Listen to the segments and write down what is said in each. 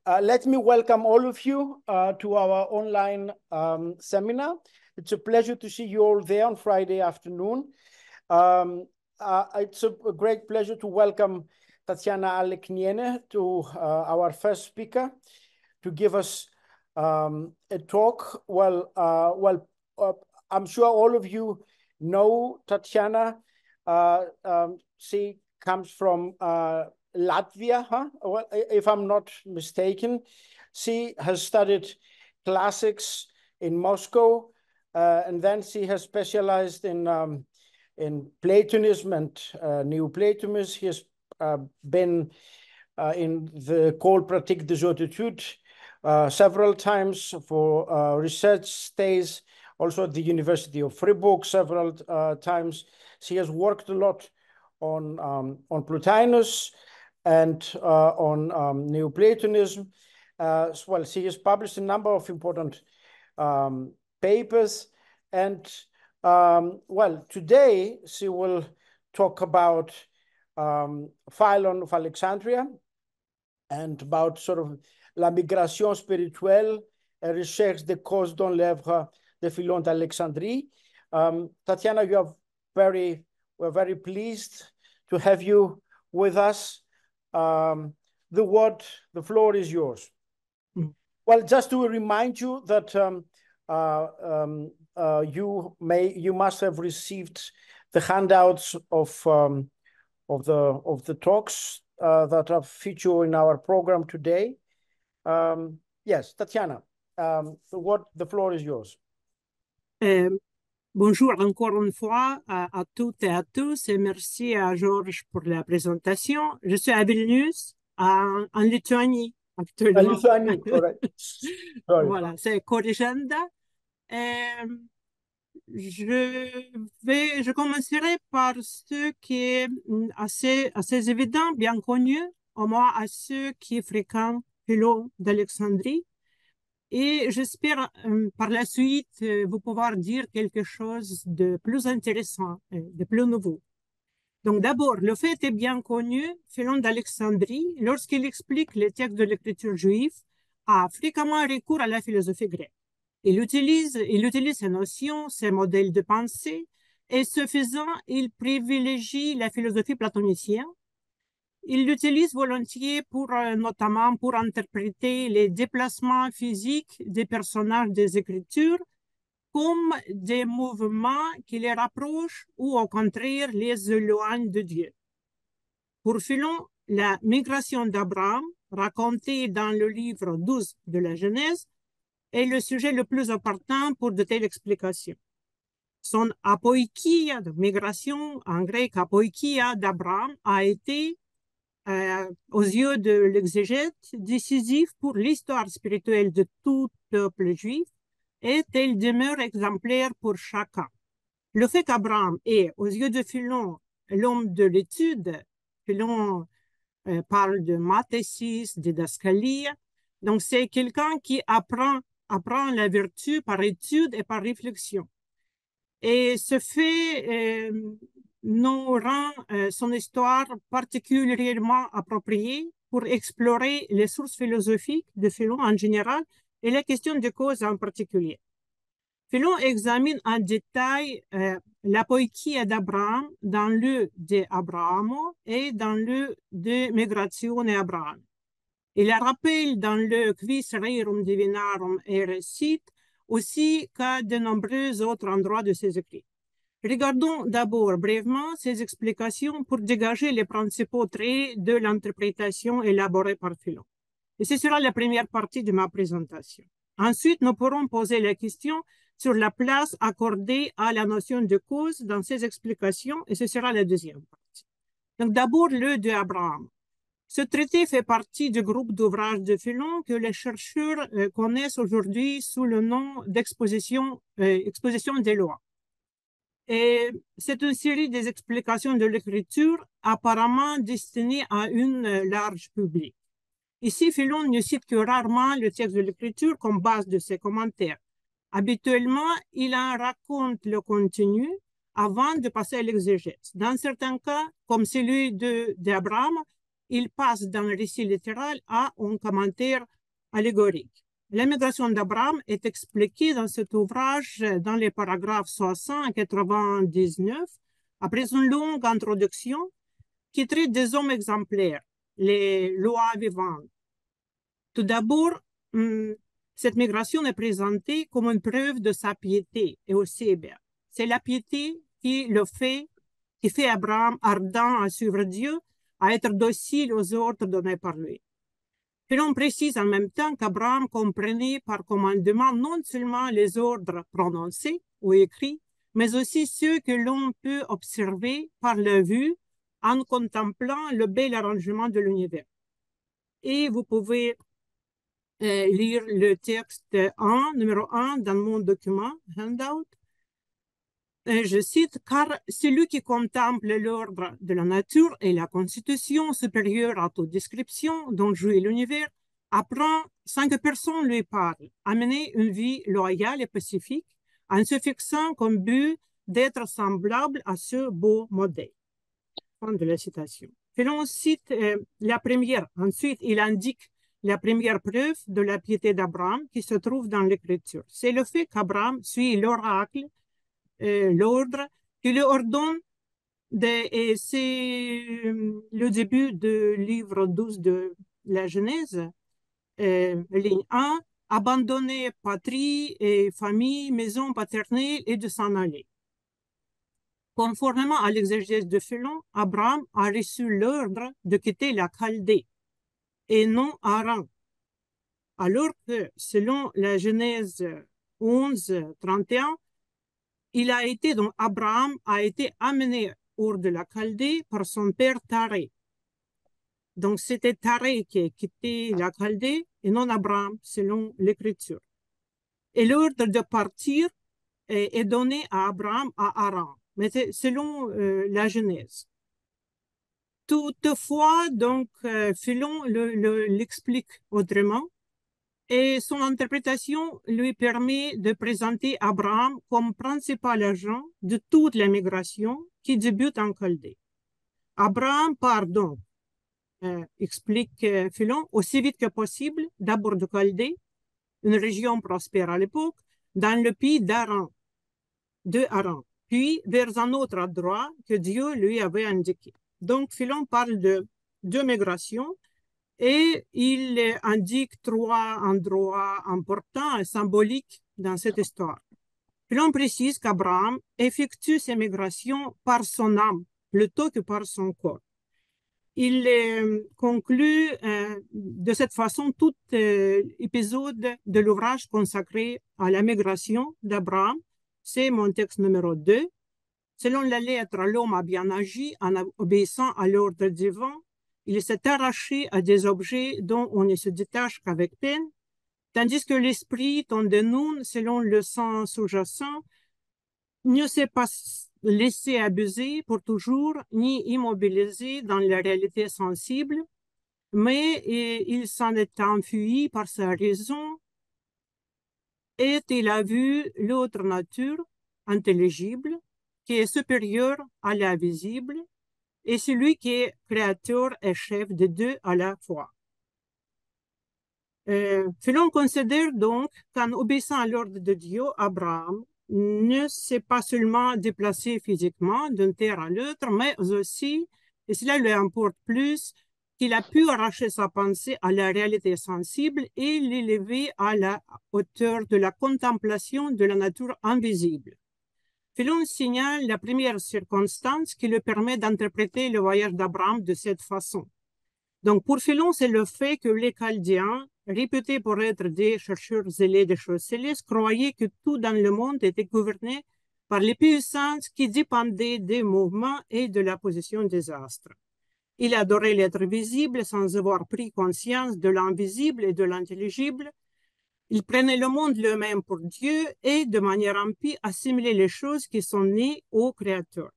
Let me welcome all of you to our online seminar. It's a pleasure to see you all there on Friday afternoon. It's a great pleasure to welcome Tatiana Alekniene to our first speaker to give us a talk. I'm sure all of you know Tatiana. She comes from Latvia, huh? Well, if I'm not mistaken. She has studied classics in Moscow, and then she has specialized in Platonism and Neoplatonism. He has been in the École pratique des hautes études several times for research stays, also at the University of Fribourg several times. She has worked a lot on Plotinus and on Neoplatonism. Well, she has published a number of important papers. And well, today she will talk about Philon of Alexandria and about sort of la migration spirituelle et recherche des causes dans l'œuvre de Philon d'Alexandrie. Tatiana, we're very pleased to have you with us. The floor is yours. Mm. Well, just to remind you that you must have received the handouts of the talks that are featured in our program today. Yes, Tatiana, the floor is yours. Bonjour encore une fois à toutes et à tous et merci à Georges pour la présentation. Je suis à Vilnius, en Lituanie actuellement. En Lituanie, correct. Voilà, c'est Corrigenda. Je commencerai par ce qui est assez évident, bien connu, au moins à ceux qui fréquentent Philon d'Alexandrie. Et j'espère par la suite vous pouvoir dire quelque chose de plus intéressant, de plus nouveau. Donc d'abord, le fait est bien connu, Philon d'Alexandrie, lorsqu'il explique les textes de l'écriture juive, a fréquemment recours à la philosophie grecque. Il utilise ces notions, ces modèles de pensée, et ce faisant, il privilégie la philosophie platonicienne. Il l'utilise volontiers notamment pour interpréter les déplacements physiques des personnages des Écritures comme des mouvements qui les rapprochent ou au contraire les éloignent de Dieu. Pour Philon, la migration d'Abraham, racontée dans le livre 12 de la Genèse, est le sujet le plus opportun pour de telles explications. Son apoikia, de migration en grec apoikia d'Abraham, a été aux yeux de l'exégète, décisif pour l'histoire spirituelle de tout peuple juif, et elle demeure exemplaire pour chacun. Le fait qu'Abraham est, aux yeux de Philon, l'homme de l'étude, Philon parle de mathésis, de didascalie, donc c'est quelqu'un qui apprend la vertu par étude et par réflexion. Et ce fait nous rend son histoire particulièrement appropriée pour explorer les sources philosophiques de Philon en général et la question de cause en particulier. Philon examine en détail l'apoikia d'Abraham dans le de Abrahamo et dans le de Migratione Abraham. Il la rappelle dans le Quis rerum divinarum et récite aussi qu'à de nombreux autres endroits de ses écrits. Regardons d'abord brièvement ces explications pour dégager les principaux traits de l'interprétation élaborée par Philon. Et ce sera la première partie de ma présentation. Ensuite, nous pourrons poser la question sur la place accordée à la notion de cause dans ces explications, et ce sera la deuxième partie. Donc d'abord, le de Abraham. Ce traité fait partie du groupe d'ouvrages de Philon que les chercheurs connaissent aujourd'hui sous le nom d'exposition des lois. Et c'est une série des explications de l'écriture apparemment destinée à une large public. Ici, Philon ne cite que rarement le texte de l'écriture comme base de ses commentaires. Habituellement, il en raconte le contenu avant de passer à l'exégèse. Dans certains cas, comme celui d'Abraham, il passe d'un récit littéral à un commentaire allégorique. La migration d'Abraham est expliquée dans cet ouvrage dans les paragraphes 60 à 99, après une longue introduction qui traite des hommes exemplaires, les lois vivantes. Tout d'abord, cette migration est présentée comme une preuve de sa piété et aussi, c'est la piété qui fait Abraham ardent à suivre Dieu, à être docile aux ordres donnés par lui. Puis l'on précise en même temps qu'Abraham comprenait par commandement non seulement les ordres prononcés ou écrits, mais aussi ceux que l'on peut observer par la vue en contemplant le bel arrangement de l'univers. Et vous pouvez lire le texte numéro 1 dans mon document, handout. Je cite, car celui qui contemple l'ordre de la nature et la constitution supérieure à toute description dont jouit l'univers, apprend sans que personne lui parle, à mener une vie loyale et pacifique, en se fixant comme but d'être semblable à ce beau modèle. Fin de la citation. Puis l'on cite la première. Ensuite, il indique la première preuve de la piété d'Abraham qui se trouve dans l'Écriture. C'est le fait qu'Abraham suit l'oracle, l'ordre qui lui ordonne, et c'est le début du livre 12 de la Genèse, ligne 1, abandonner patrie et famille, maison paternelle et de s'en aller. Conformément à l'exégèse de Philon, Abraham a reçu l'ordre de quitter la Chaldée et non Haran. Alors que, selon la Genèse 11, 31, Abraham a été amené hors de la Chaldée par son père Taré. Donc, c'était Taré qui a quitté la Chaldée et non Abraham, selon l'Écriture. Et l'ordre de partir est donné à Abraham à Haran, mais c'est selon la Genèse. Toutefois, donc, Philon l'explique autrement. Et son interprétation lui permet de présenter Abraham comme principal agent de toute la migration qui débute en Chaldée. Abraham part donc, explique Philon, aussi vite que possible, d'abord de Chaldée, une région prospère à l'époque, dans le pays d'Haran, puis vers un autre endroit que Dieu lui avait indiqué. Donc, Philon parle de deux migrations. Et il indique trois endroits importants et symboliques dans cette histoire. Puis l'on précise qu'Abraham effectue ses migrations par son âme plutôt que par son corps. Il conclut de cette façon tout épisode de l'ouvrage consacré à la migration d'Abraham. C'est mon texte numéro 2. Selon la lettre, l'homme a bien agi en obéissant à l'ordre divin. Il s'est arraché à des objets dont on ne se détache qu'avec peine, tandis que l'esprit en dénoue, selon le sens sous-jacent, ne s'est pas laissé abuser pour toujours, ni immobilisé dans la réalité sensible, mais il s'en est enfui par sa raison et il a vu l'autre nature intelligible qui est supérieure à la visible, et celui qui est créateur et chef de deux à la fois. Philon considère donc qu'en obéissant à l'ordre de Dieu, Abraham ne s'est pas seulement déplacé physiquement d'une terre à l'autre, mais aussi, et cela lui importe plus, qu'il a pu arracher sa pensée à la réalité sensible et l'élever à la hauteur de la contemplation de la nature invisible. Philon signale la première circonstance qui lui permet d'interpréter le voyage d'Abraham de cette façon. Donc, pour Philon, c'est le fait que les Chaldéens, réputés pour être des chercheurs zélés des choses célestes, croyaient que tout dans le monde était gouverné par les puissances qui dépendaient des mouvements et de la position des astres. Il adorait l'être visible sans avoir pris conscience de l'invisible et de l'intelligible. Il prenait le monde lui-même pour Dieu et, de manière impie, assimilait les choses qui sont nées au Créateur.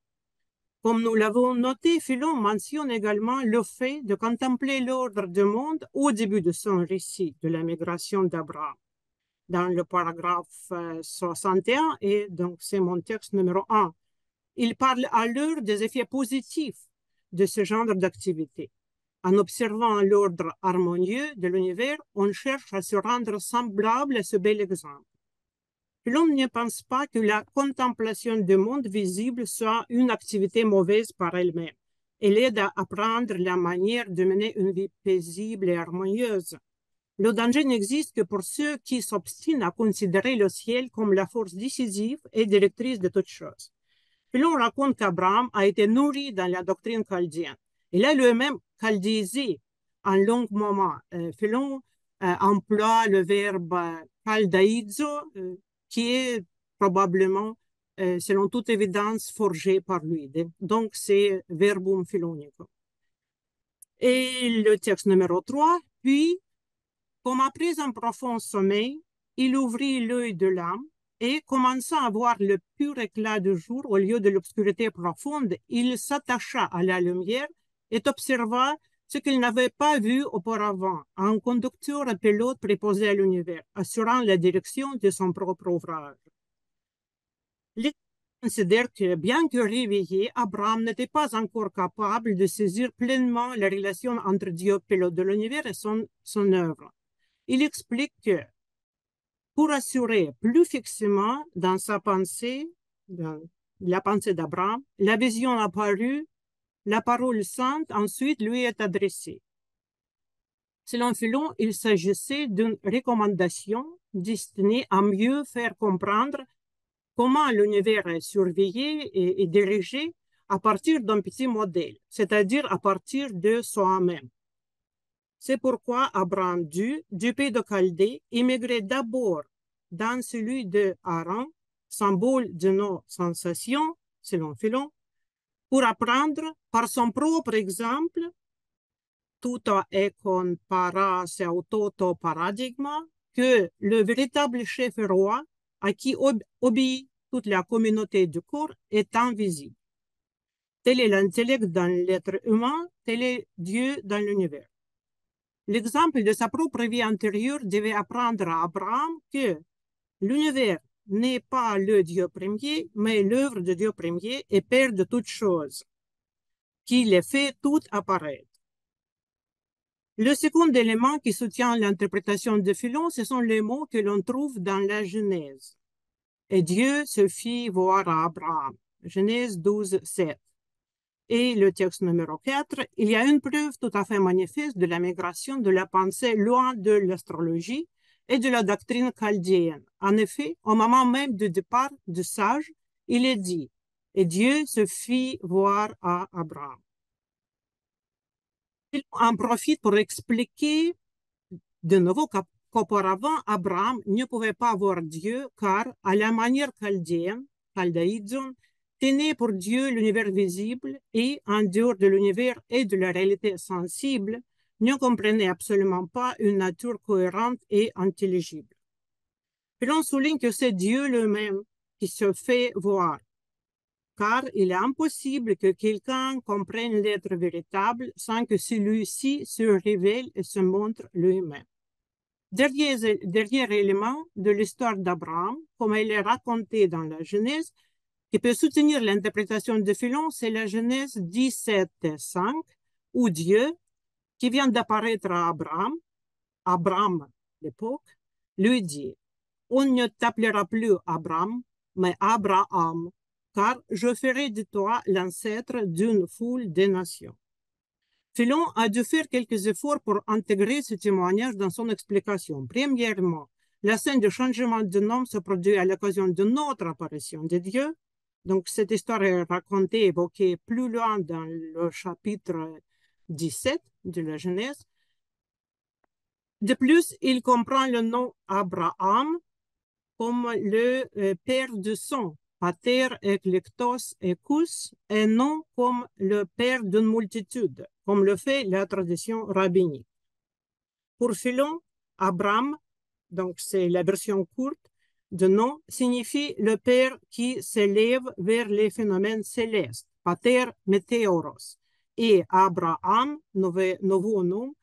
Comme nous l'avons noté, Philon mentionne également le fait de contempler l'ordre du monde au début de son récit de la migration d'Abraham, dans le paragraphe 61, et donc c'est mon texte numéro 1. Il parle alors des effets positifs de ce genre d'activité. En observant l'ordre harmonieux de l'univers, on cherche à se rendre semblable à ce bel exemple. L'homme ne pense pas que la contemplation du monde visible soit une activité mauvaise par elle-même. Elle aide à apprendre la manière de mener une vie paisible et harmonieuse. Le danger n'existe que pour ceux qui s'obstinent à considérer le ciel comme la force décisive et directrice de toutes choses. Philon raconte qu'Abraham a été nourri dans la doctrine chaldéenne. Il a lui-même chaldéisé un long moment. Philon emploie le verbe chaldaizo, qui est probablement, selon toute évidence, forgé par lui. Donc, c'est verbum philonico. Et le texte numéro 3, puis, comme après un profond sommeil, il ouvrit l'œil de l'âme et commençant à voir le pur éclat du jour au lieu de l'obscurité profonde, il s'attacha à la lumière et observa ce qu'il n'avait pas vu auparavant, un conducteur et pilote préposé à l'univers, assurant la direction de son propre ouvrage. Les considèrent que, bien que réveillé, Abraham n'était pas encore capable de saisir pleinement la relation entre Dieu, pilote de l'univers, et son œuvre. Il explique que pour assurer plus fixement dans sa pensée, dans la pensée d'Abraham, la vision apparue, la parole sainte ensuite lui est adressée. Selon Philon, il s'agissait d'une recommandation destinée à mieux faire comprendre comment l'univers est surveillé et dirigé à partir d'un petit modèle, c'est-à-dire à partir de soi-même. C'est pourquoi Abraham dut, du pays de Chaldée, immigrer d'abord dans celui de Haran, symbole de nos sensations, selon Philon, pour apprendre par son propre exemple, tout ekon para se autoto paradigma, que le véritable chef roi à qui obéit toute la communauté du corps est invisible. Tel est l'intellect dans l'être humain, tel est Dieu dans l'univers. L'exemple de sa propre vie antérieure devait apprendre à Abraham que l'univers n'est pas le Dieu premier, mais l'œuvre de Dieu premier et Père de toutes choses, qui les fait toutes apparaître. Le second élément qui soutient l'interprétation de Philon, ce sont les mots que l'on trouve dans la Genèse. Et Dieu se fit voir à Abraham. Genèse 12, 7. Et le texte numéro 4, il y a une preuve tout à fait manifeste de la migration de la pensée loin de l'astrologie et de la doctrine chaldéenne. En effet, au moment même du départ du sage, il est dit, et Dieu se fit voir à Abraham. Il en profite pour expliquer de nouveau qu'auparavant, Abraham ne pouvait pas voir Dieu car, à la manière chaldéenne, chaldéidzon, tenait pour Dieu l'univers visible et, en dehors de l'univers et de la réalité sensible, ne comprenait absolument pas une nature cohérente et intelligible. Et l'on souligne que c'est Dieu lui-même qui se fait voir, car il est impossible que quelqu'un comprenne l'être véritable sans que celui-ci se révèle et se montre lui-même. Dernier élément de l'histoire d'Abraham, comme elle est racontée dans la Genèse, qui peut soutenir l'interprétation de Philon, c'est la Genèse 17:5, où Dieu, qui vient d'apparaître à Abraham l'époque, lui dit, on ne t'appellera plus Abraham, mais Abraham, car je ferai de toi l'ancêtre d'une foule de nations. Philon a dû faire quelques efforts pour intégrer ce témoignage dans son explication. Premièrement, la scène de changement de nom se produit à l'occasion de notre apparition de Dieu. Donc, cette histoire est racontée, évoquée plus loin dans le chapitre 17 de la Genèse. De plus, il comprend le nom Abraham comme le père du sang, pater eklektos ekous, et non comme le père d'une multitude, comme le fait la tradition rabbinique. Pour Philon, Abraham, donc c'est la version courte de nom, signifie le père qui s'élève vers les phénomènes célestes, pater meteoros, et Abraham, nouveau nom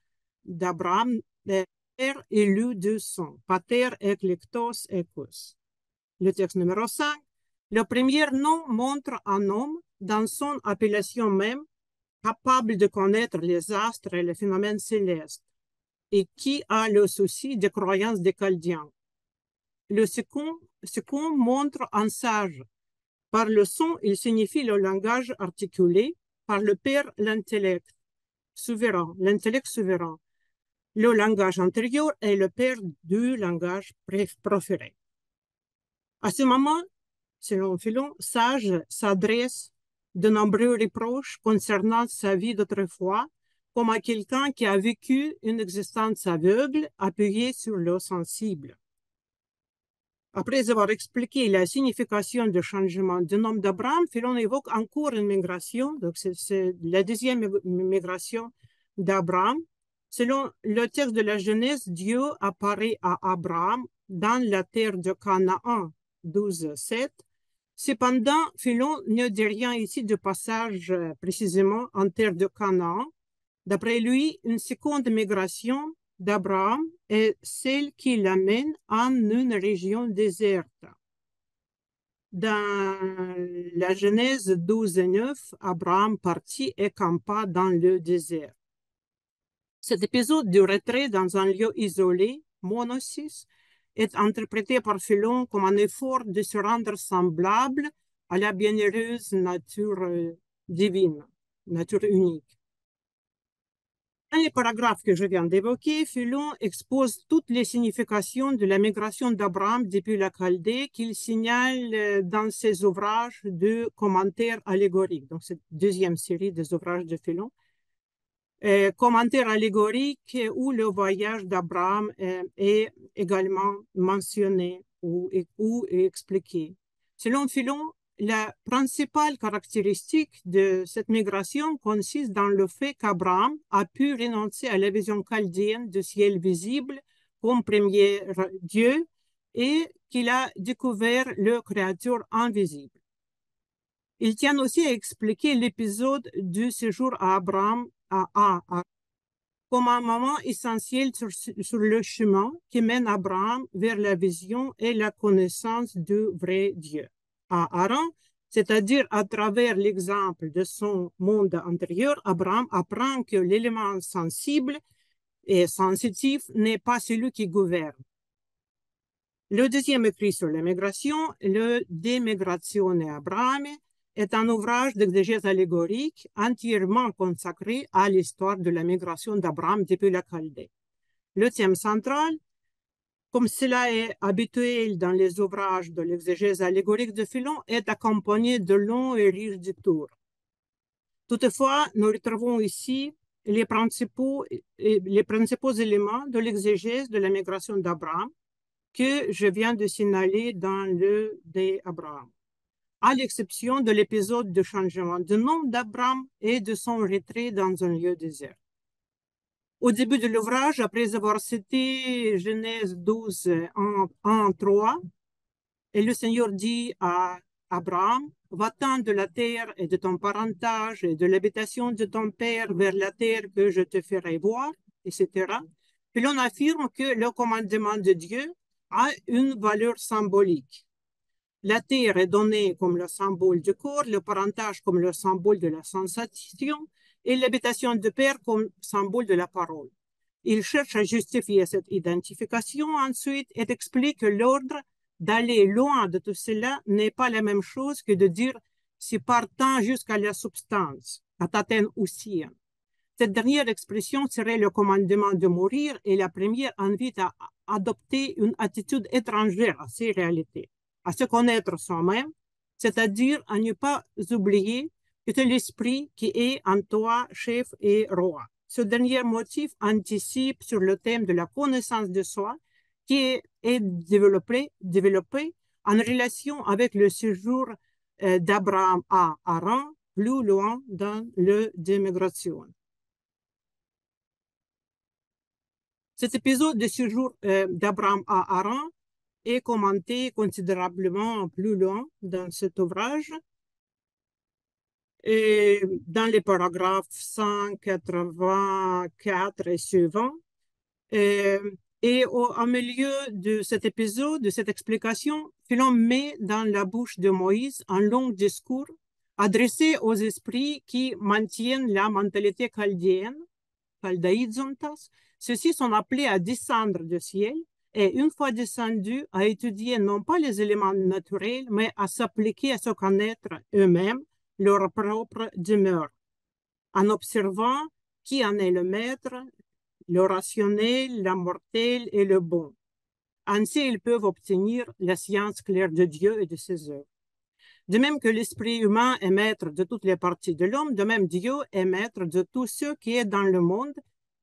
d'Abraham, père élu du sang, pater eklektos ekous. Le texte numéro 5, le premier nom montre un homme dans son appellation même, capable de connaître les astres et les phénomènes célestes, et qui a le souci des croyances des Chaldiens. Le second montre un sage. Par le son, il signifie le langage articulé, par le père, l'intellect souverain. Le langage antérieur est le père du langage préféré. À ce moment, selon Philon, sage s'adresse de nombreux reproches concernant sa vie d'autrefois, comme à quelqu'un qui a vécu une existence aveugle appuyée sur le sensible. Après avoir expliqué la signification du changement du nom d'Abraham, Philon évoque encore une migration, donc c'est la deuxième migration d'Abraham. Selon le texte de la Genèse, Dieu apparaît à Abraham dans la terre de Canaan, 12:7. Cependant, Philon ne dit rien ici du passage précisément en terre de Canaan. D'après lui, une seconde migration d'Abraham est celle qui l'amène en une région déserte. Dans la Genèse 12:9, Abraham partit et campa dans le désert. Cet épisode du retrait dans un lieu isolé, monosis, est interprété par Philon comme un effort de se rendre semblable à la bienheureuse nature divine, nature unique. Dans les paragraphes que je viens d'évoquer, Philon expose toutes les significations de la migration d'Abraham depuis la Chaldée qu'il signale dans ses ouvrages de commentaires allégoriques. Donc, cette deuxième série des ouvrages de Philon. Commentaires allégoriques où le voyage d'Abraham est également mentionné ou expliqué. Selon Philon, la principale caractéristique de cette migration consiste dans le fait qu'Abraham a pu renoncer à la vision chaldéenne du ciel visible comme premier Dieu et qu'il a découvert le Créateur invisible. Il tient aussi à expliquer l'épisode du séjour à Abraham comme un moment essentiel sur le chemin qui mène Abraham vers la vision et la connaissance du vrai Dieu. À Haran, c'est-à-dire à travers l'exemple de son monde intérieur, Abraham apprend que l'élément sensible et sensitif n'est pas celui qui gouverne. Le deuxième écrit sur l'immigration, le De Migratione Abraham, est un ouvrage d'exégèse allégorique entièrement consacré à l'histoire de la migration d'Abraham depuis la Chaldée. Le thème central, comme cela est habituel dans les ouvrages de l'exégèse allégorique de Philon, est accompagné de longs et riches détours. Toutefois, nous retrouvons ici les principaux éléments de l'exégèse de la migration d'Abraham que je viens de signaler dans le d'Abraham, à l'exception de l'épisode de changement de nom d'Abraham et de son retrait dans un lieu désert. Au début de l'ouvrage, après avoir cité Genèse 12:1-3, et le Seigneur dit à Abraham, « Va-t'en de la terre et de ton parentage et de l'habitation de ton père vers la terre que je te ferai voir, etc. » Puis l'on affirme que le commandement de Dieu a une valeur symbolique. La terre est donnée comme le symbole du corps, le parentage comme le symbole de la sensation et l'habitation du père comme symbole de la parole. Il cherche à justifier cette identification ensuite et explique que l'ordre d'aller loin de tout cela n'est pas la même chose que de dire si partant jusqu'à la substance, à taten aussi. Cette dernière expression serait le commandement de mourir et la première invite à adopter une attitude étrangère à ces réalités, à se connaître soi-même, c'est-à-dire à ne pas oublier que c'est l'esprit qui est en toi chef et roi. Ce dernier motif anticipe sur le thème de la connaissance de soi qui est développé en relation avec le séjour d'Abraham à Haran, plus loin dans le démigration. Cet épisode de séjour d'Abraham à Haran est commenté considérablement plus loin dans cet ouvrage. Et dans les paragraphes 184 et suivants. Et au milieu de cet épisode, de cette explication, Philon met dans la bouche de Moïse un long discours adressé aux esprits qui maintiennent la mentalité chaldéenne, Chaldaïzontas. Ceux-ci sont appelés à descendre du ciel et, une fois descendus, à étudier non pas les éléments naturels, mais à s'appliquer à se connaître eux-mêmes, leur propre demeure, en observant qui en est le maître, le rationnel, l'immortel et le bon. Ainsi, ils peuvent obtenir la science claire de Dieu et de ses œuvres. De même que l'esprit humain est maître de toutes les parties de l'homme, de même Dieu est maître de tout ce qui est dans le monde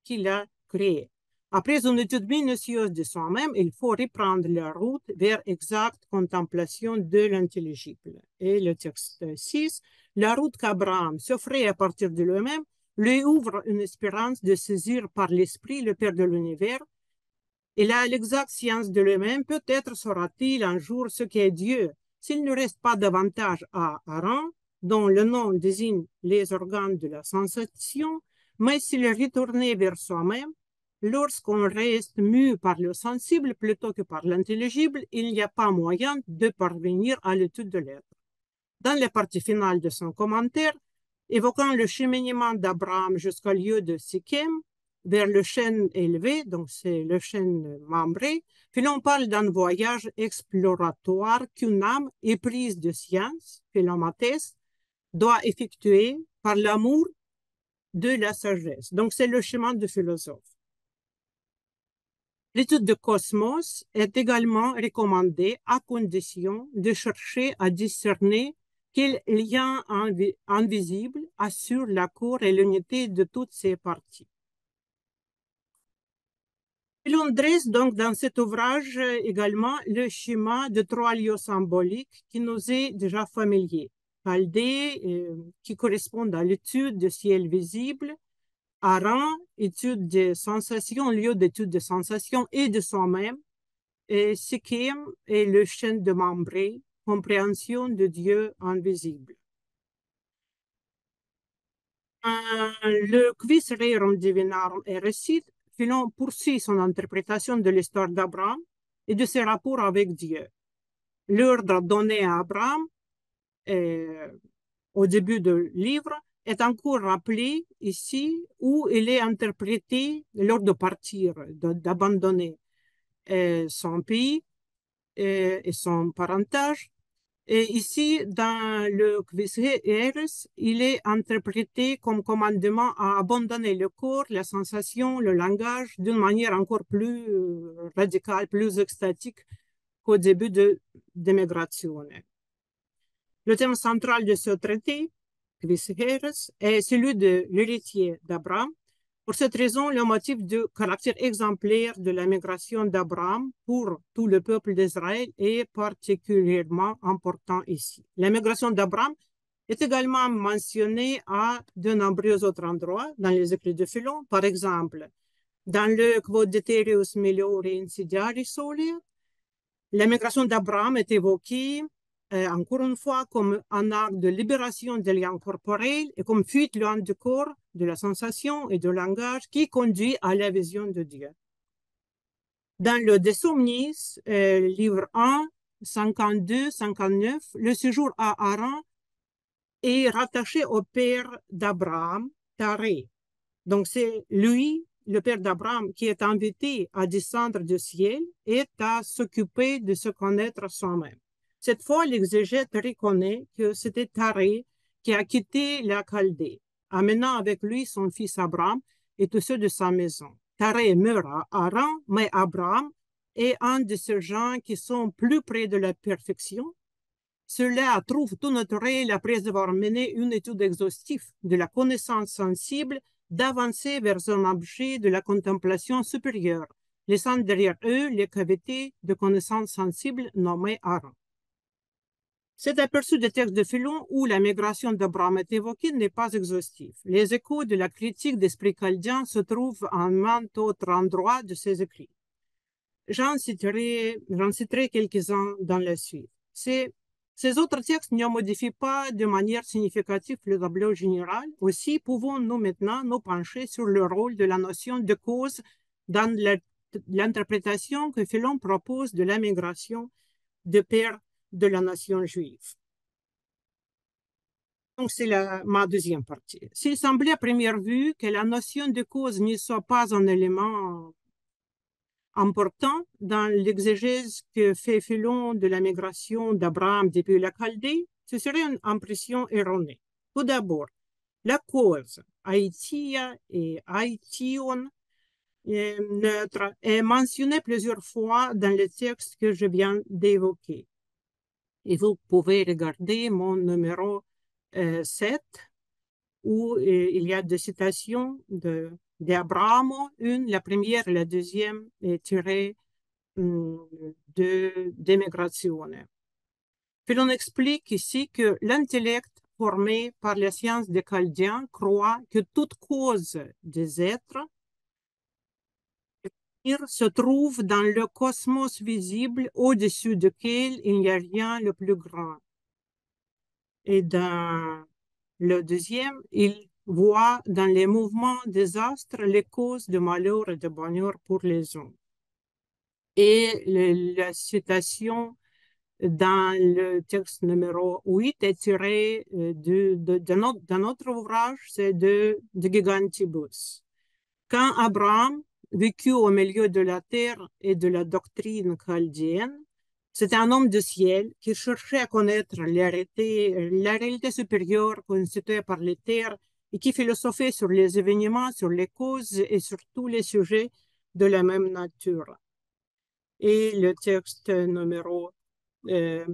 qu'il a créé. Après une étude minutieuse de soi-même, il faut reprendre la route vers exacte contemplation de l'intelligible. Et le texte 6, la route qu'Abraham s'offrait à partir de lui-même lui ouvre une espérance de saisir par l'esprit le Père de l'univers. Il a l'exacte science de lui-même, peut-être saura-t-il un jour ce qu'est Dieu. S'il ne reste pas davantage à Aaron, dont le nom désigne les organes de la sensation, mais s'il est retourné vers soi-même, lorsqu'on reste mu par le sensible plutôt que par l'intelligible, il n'y a pas moyen de parvenir à l'étude de l'être. Dans la partie finale de son commentaire, évoquant le cheminement d'Abraham jusqu'au lieu de Sichem, vers le chêne élevé, donc c'est le chêne Mamré, Philon parle d'un voyage exploratoire qu'une âme éprise de science, Philomathès, doit effectuer par l'amour de la sagesse. Donc c'est le chemin du philosophe. L'étude du cosmos est également recommandée à condition de chercher à discerner quel lien invisible assure l'accord et l'unité de toutes ces parties. Philon dresse donc dans cet ouvrage également le schéma de trois lieux symboliques qui nous est déjà familier. Chaldée, qui correspond à l'étude du ciel visible, Aran, étude des sensations, lieu d'étude des sensations et de soi-même, et Sichem est le chêne de Mamré, compréhension de Dieu invisible. Le Quis rerum divinarum et récite, Philon poursuit son interprétation de l'histoire d'Abraham et de ses rapports avec Dieu. L'ordre donné à Abraham au début du livre est encore rappelé ici où il est interprété lors de partir, d'abandonner son pays et son parentage. Et ici, dans le Quis Eris, il est interprété comme commandement à abandonner le corps, la sensation, le langage d'une manière encore plus radicale, plus extatique qu'au début de Migrazione. Le thème central de ce traité, Quis Eris, est celui de l'héritier d'Abraham. Pour cette raison, le motif du caractère exemplaire de la migration d'Abraham pour tout le peuple d'Israël est particulièrement important ici. La migration d'Abraham est également mentionnée à de nombreux autres endroits dans les écrits de Philon. Par exemple, dans le Quod Deterius Meliori Insidiari Solia, la migration d'Abraham est évoquée encore une fois comme un acte de libération des liens corporels et comme fuite loin du corps, de la sensation et du langage qui conduit à la vision de Dieu. Dans le De Somnis, livre 1, 52-59, le séjour à Haran est rattaché au père d'Abraham, Taré. Donc c'est lui, le père d'Abraham, qui est invité à descendre du ciel et à s'occuper de se connaître soi-même. Cette fois, l'exégète reconnaît que c'était Taré qui a quitté la Chaldée, amenant avec lui son fils Abraham et tous ceux de sa maison. Taré meurt à Haran, mais Abraham est un de ces gens qui sont plus près de la perfection. Cela trouve tout naturel, après avoir mené une étude exhaustive de la connaissance sensible, d'avancer vers un objet de la contemplation supérieure, laissant derrière eux les cavités de connaissance sensible nommées Haran. Cet aperçu des textes de Philon où la migration d'Abraham est évoquée n'est pas exhaustif. Les échos de la critique d'esprit chaldien se trouvent en maints autres endroits de ses écrits. J'en citerai quelques-uns dans la suite. Ces autres textes ne modifient pas de manière significative le tableau général. Aussi, pouvons-nous maintenant nous pencher sur le rôle de la notion de cause dans l'interprétation que Philon propose de la migration de père de la nation juive. Donc, c'est ma deuxième partie. S'il semblait à première vue que la notion de cause ne soit pas un élément important dans l'exégèse que fait Philon de la migration d'Abraham depuis la Chaldée, ce serait une impression erronée. Tout d'abord, la cause, Haïtia et Haïtion, neutre, est mentionnée plusieurs fois dans le texte que je viens d'évoquer. Et vous pouvez regarder mon numéro 7, où il y a des citations d'Abraham, la première et la deuxième est tirée de Migrazione. Philon explique ici que l'intellect formé par la science des Chaldéens croit que toute cause des êtres se trouve dans le cosmos visible au-dessus duquel il n'y a rien le plus grand. Et dans le deuxième, il voit dans les mouvements des astres les causes de malheur et de bonheur pour les hommes. Et la citation dans le texte numéro 8 est tirée d'un autre ouvrage, c'est de Gigantibus. Quand Abraham vécut au milieu de la terre et de la doctrine chaldéenne, c'était un homme de ciel qui cherchait à connaître la réalité supérieure constituée par les terres et qui philosophait sur les événements, sur les causes et sur tous les sujets de la même nature. Et le texte numéro 9,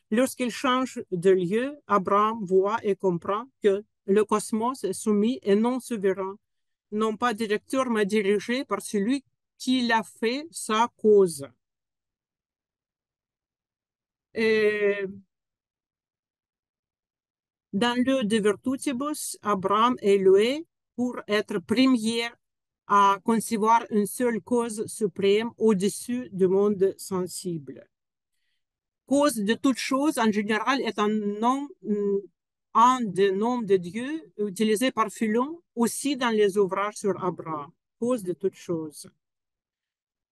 lorsqu'il change de lieu, Abraham voit et comprend que le cosmos est soumis et non souverain, non pas directeur, mais dirigé par celui qui l'a fait sa cause. Et dans le De Virtutibus, Abraham est loué pour être premier à concevoir une seule cause suprême au-dessus du monde sensible. Cause de toute chose, en général, est un des noms de Dieu utilisé par Philon aussi dans les ouvrages sur Abraham. Cause de toute chose.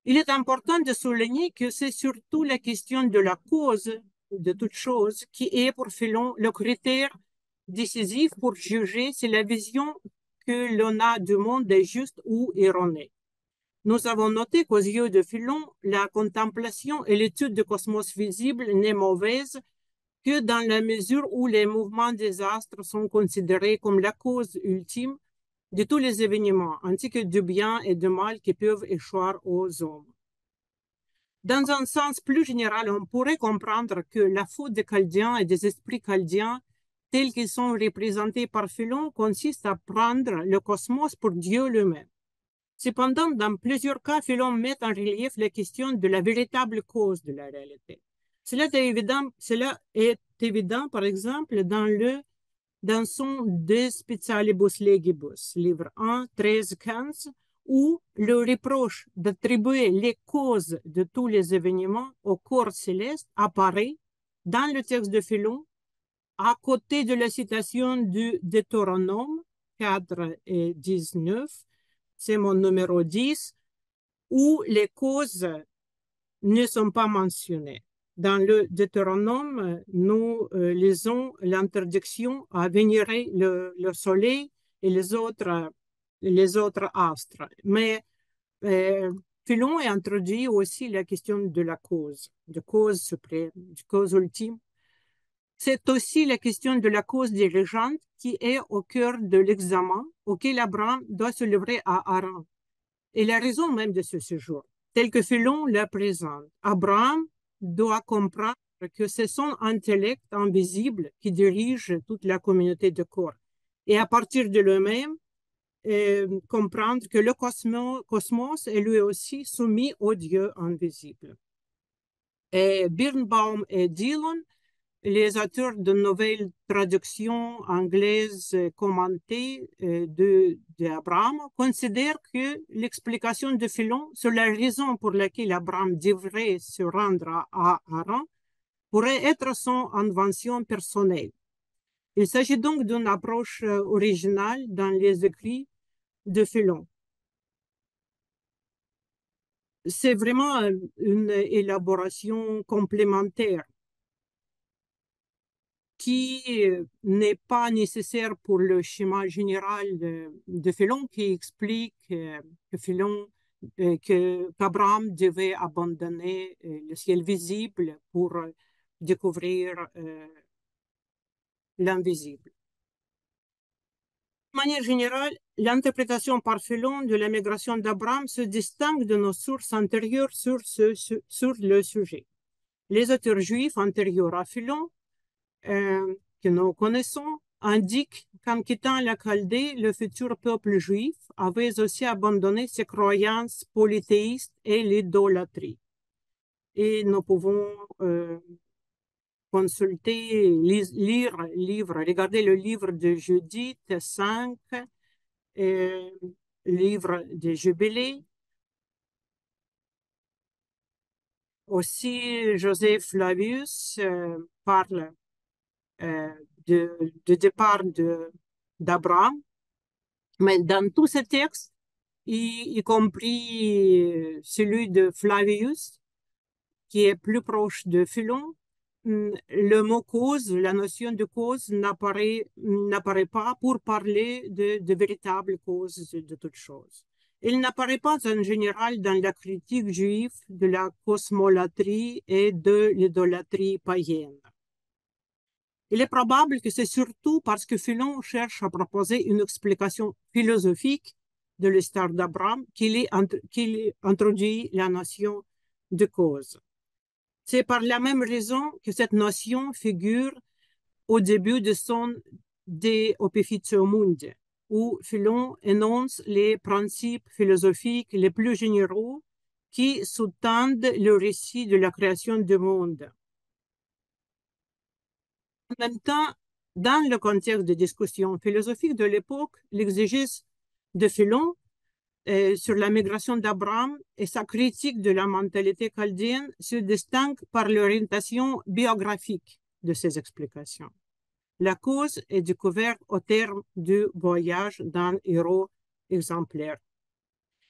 Il est important de souligner que c'est surtout la question de la cause de toute chose qui est pour Philon le critère décisif pour juger si la vision que l'on a du monde est juste ou erronée. Nous avons noté qu'aux yeux de Philon, la contemplation et l'étude du cosmos visible n'est mauvaise que dans la mesure où les mouvements des astres sont considérés comme la cause ultime de tous les événements, ainsi que du bien et du mal qui peuvent échoir aux hommes. Dans un sens plus général, on pourrait comprendre que la faute des Chaldéens et des esprits chaldéens, tels qu'ils sont représentés par Philon, consiste à prendre le cosmos pour Dieu lui-même. Cependant, dans plusieurs cas, Philon met en relief la question de la véritable cause de la réalité. Cela est évident, par exemple, dans son De Specialibus Legibus, livre 1, 13, 15, où le reproche d'attribuer les causes de tous les événements au corps céleste apparaît dans le texte de Philon, à côté de la citation du Deutéronome 4 et 19, c'est mon numéro 10, où les causes ne sont pas mentionnées. Dans le Deutéronome, nous lisons l'interdiction à vénérer le soleil et les autres astres. Mais Philon a introduit aussi la question de la cause suprême, de cause ultime. C'est aussi la question de la cause dirigeante qui est au cœur de l'examen auquel Abraham doit se livrer à Haran. Et la raison même de ce séjour, tel que Philon la présente, Abraham doit comprendre que c'est son intellect invisible qui dirige toute la communauté de corps. Et à partir de lui-même, comprendre que le cosmos est lui aussi soumis au Dieu invisible. Et Birnbaum et Dillon, les auteurs de nouvelles traductions anglaises commentées d'Abraham, considèrent que l'explication de Philon sur la raison pour laquelle Abraham devrait se rendre à Haran pourrait être son invention personnelle. Il s'agit donc d'une approche originale dans les écrits de Philon. C'est vraiment une élaboration complémentaire. qui n'est pas nécessaire pour le schéma général de Philon, qui explique qu'Abraham devait abandonner le ciel visible pour découvrir l'invisible. De manière générale, l'interprétation par Philon de la migration d'Abraham se distingue de nos sources antérieures sur le sujet. Les auteurs juifs antérieurs à Philon, que nous connaissons, indiquent qu'en quittant la Chaldée, le futur peuple juif avait aussi abandonné ses croyances polythéistes et l'idolâtrie. Et nous pouvons consulter, regarder le livre de Judith 5, livre de Jubilé. Aussi, Joseph Flavius parle de départ d'Abraham. Mais dans tous ces textes, y compris celui de Flavius, qui est plus proche de Philon, le mot cause, la notion de cause n'apparaît pas pour parler de véritable cause de toute chose. Il n'apparaît pas en général dans la critique juive de la cosmolatrie et de l'idolâtrie païenne. Il est probable que c'est surtout parce que Philon cherche à proposer une explication philosophique de l'histoire d'Abraham qu'il introduit la notion de cause. C'est par la même raison que cette notion figure au début de son De Opificio Mundi, où Philon énonce les principes philosophiques les plus généraux qui sous-tendent le récit de la création du monde. En même temps, dans le contexte de discussion philosophique de l'époque, l'exégèse de Philon sur la migration d'Abraham et sa critique de la mentalité chaldéenne se distingue par l'orientation biographique de ces explications. La cause est découverte au terme du voyage d'un héros exemplaire.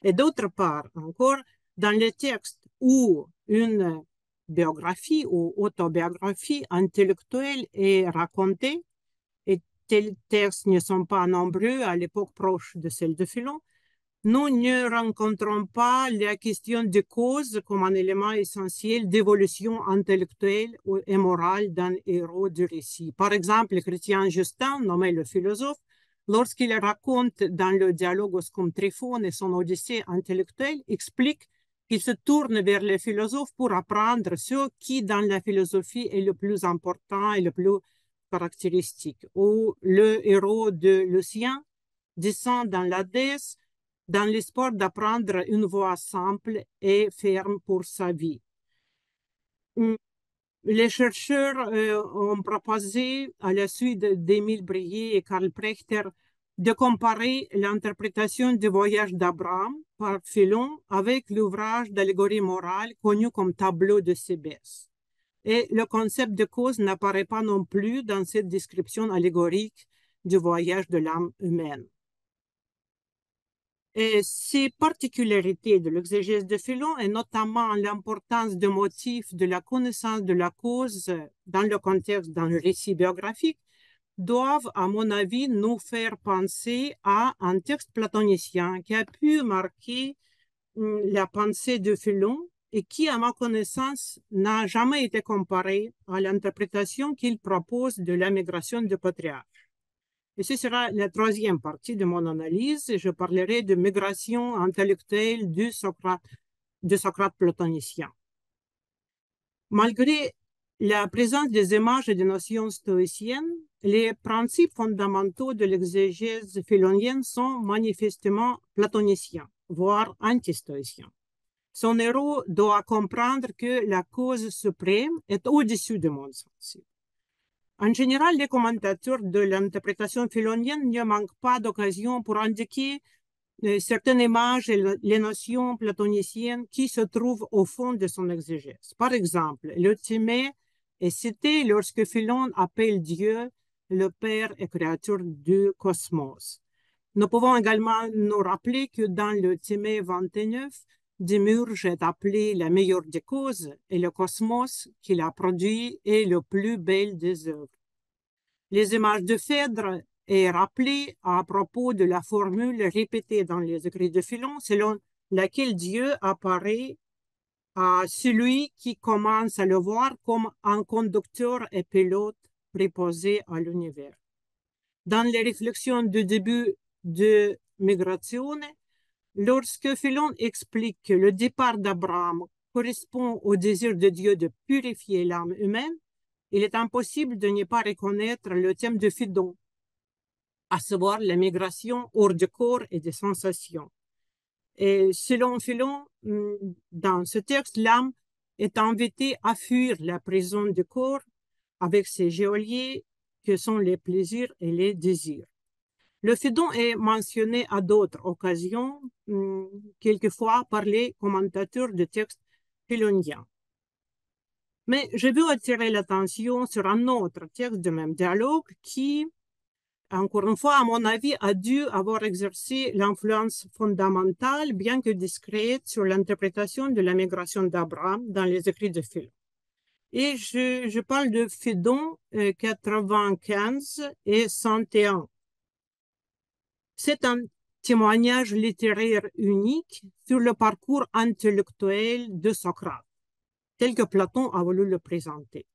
Et d'autre part, encore, dans les textes où une biographie ou autobiographie intellectuelle est racontée, et tels textes ne sont pas nombreux à l'époque proche de celle de Philon, nous ne rencontrons pas la question de cause comme un élément essentiel d'évolution intellectuelle et morale d'un héros du récit. Par exemple, le chrétien Justin, nommé le philosophe, lorsqu'il raconte dans le dialogue comme Tryphon et son odyssée intellectuelle, explique qu'il se tourne vers les philosophes pour apprendre ce qui, dans la philosophie, est le plus important et le plus caractéristique. Ou le héros de Lucien descend dans l'Hadès dans l'espoir d'apprendre une voie simple et ferme pour sa vie. Les chercheurs ont proposé, à la suite d'Émile Brillet et Karl Prechter, de comparer l'interprétation du voyage d'Abraham par Philon avec l'ouvrage d'allégorie morale connu comme Tableau de Cébès. Et le concept de cause n'apparaît pas non plus dans cette description allégorique du voyage de l'âme humaine. Et ces particularités de l'exégèse de Philon, et notamment l'importance du motif de la connaissance de la cause dans le contexte d'un récit biographique, doivent, à mon avis, nous faire penser à un texte platonicien qui a pu marquer la pensée de Philon et qui, à ma connaissance, n'a jamais été comparé à l'interprétation qu'il propose de la migration du patriarche. Et ce sera la troisième partie de mon analyse. Je parlerai de migration intellectuelle du Socrate platonicien. Malgré la présence des images et des notions stoïciennes, les principes fondamentaux de l'exégèse philonienne sont manifestement platoniciens, voire anti-stoïciens. Son héros doit comprendre que la cause suprême est au-dessus du monde sensible. En général, les commentateurs de l'interprétation philonienne ne manquent pas d'occasion pour indiquer certaines images et les notions platoniciennes qui se trouvent au fond de son exégèse. Par exemple, le Timée est cité lorsque Philon appelle Dieu le Père et Créateur du cosmos. Nous pouvons également nous rappeler que dans le Timée 29, Démiurge est appelé la meilleure des causes et le cosmos qu'il a produit est le plus bel des œuvres. Les images de Phèdre est rappelée à propos de la formule répétée dans les écrits de Philon, selon laquelle Dieu apparaît à celui qui commence à le voir comme un conducteur et pilote préposé à l'univers. Dans les réflexions du début de Migrazione, lorsque Philon explique que le départ d'Abraham correspond au désir de Dieu de purifier l'âme humaine, il est impossible de ne pas reconnaître le thème de Phidon, à savoir la migration hors du corps et des sensations. Et selon Philon, dans ce texte, l'âme est invitée à fuir la prison du corps avec ses geôliers que sont les plaisirs et les désirs. Le Phidon est mentionné à d'autres occasions, quelquefois par les commentateurs de textes philoniens. Mais je veux attirer l'attention sur un autre texte du même dialogue qui, encore une fois, à mon avis, a dû avoir exercé l'influence fondamentale, bien que discrète, sur l'interprétation de la migration d'Abraham dans les écrits de Philon. Et je parle de Phidon 95 et 101. C'est un témoignage littéraire unique sur le parcours intellectuel de Socrate, tel que Platon a voulu le présenter.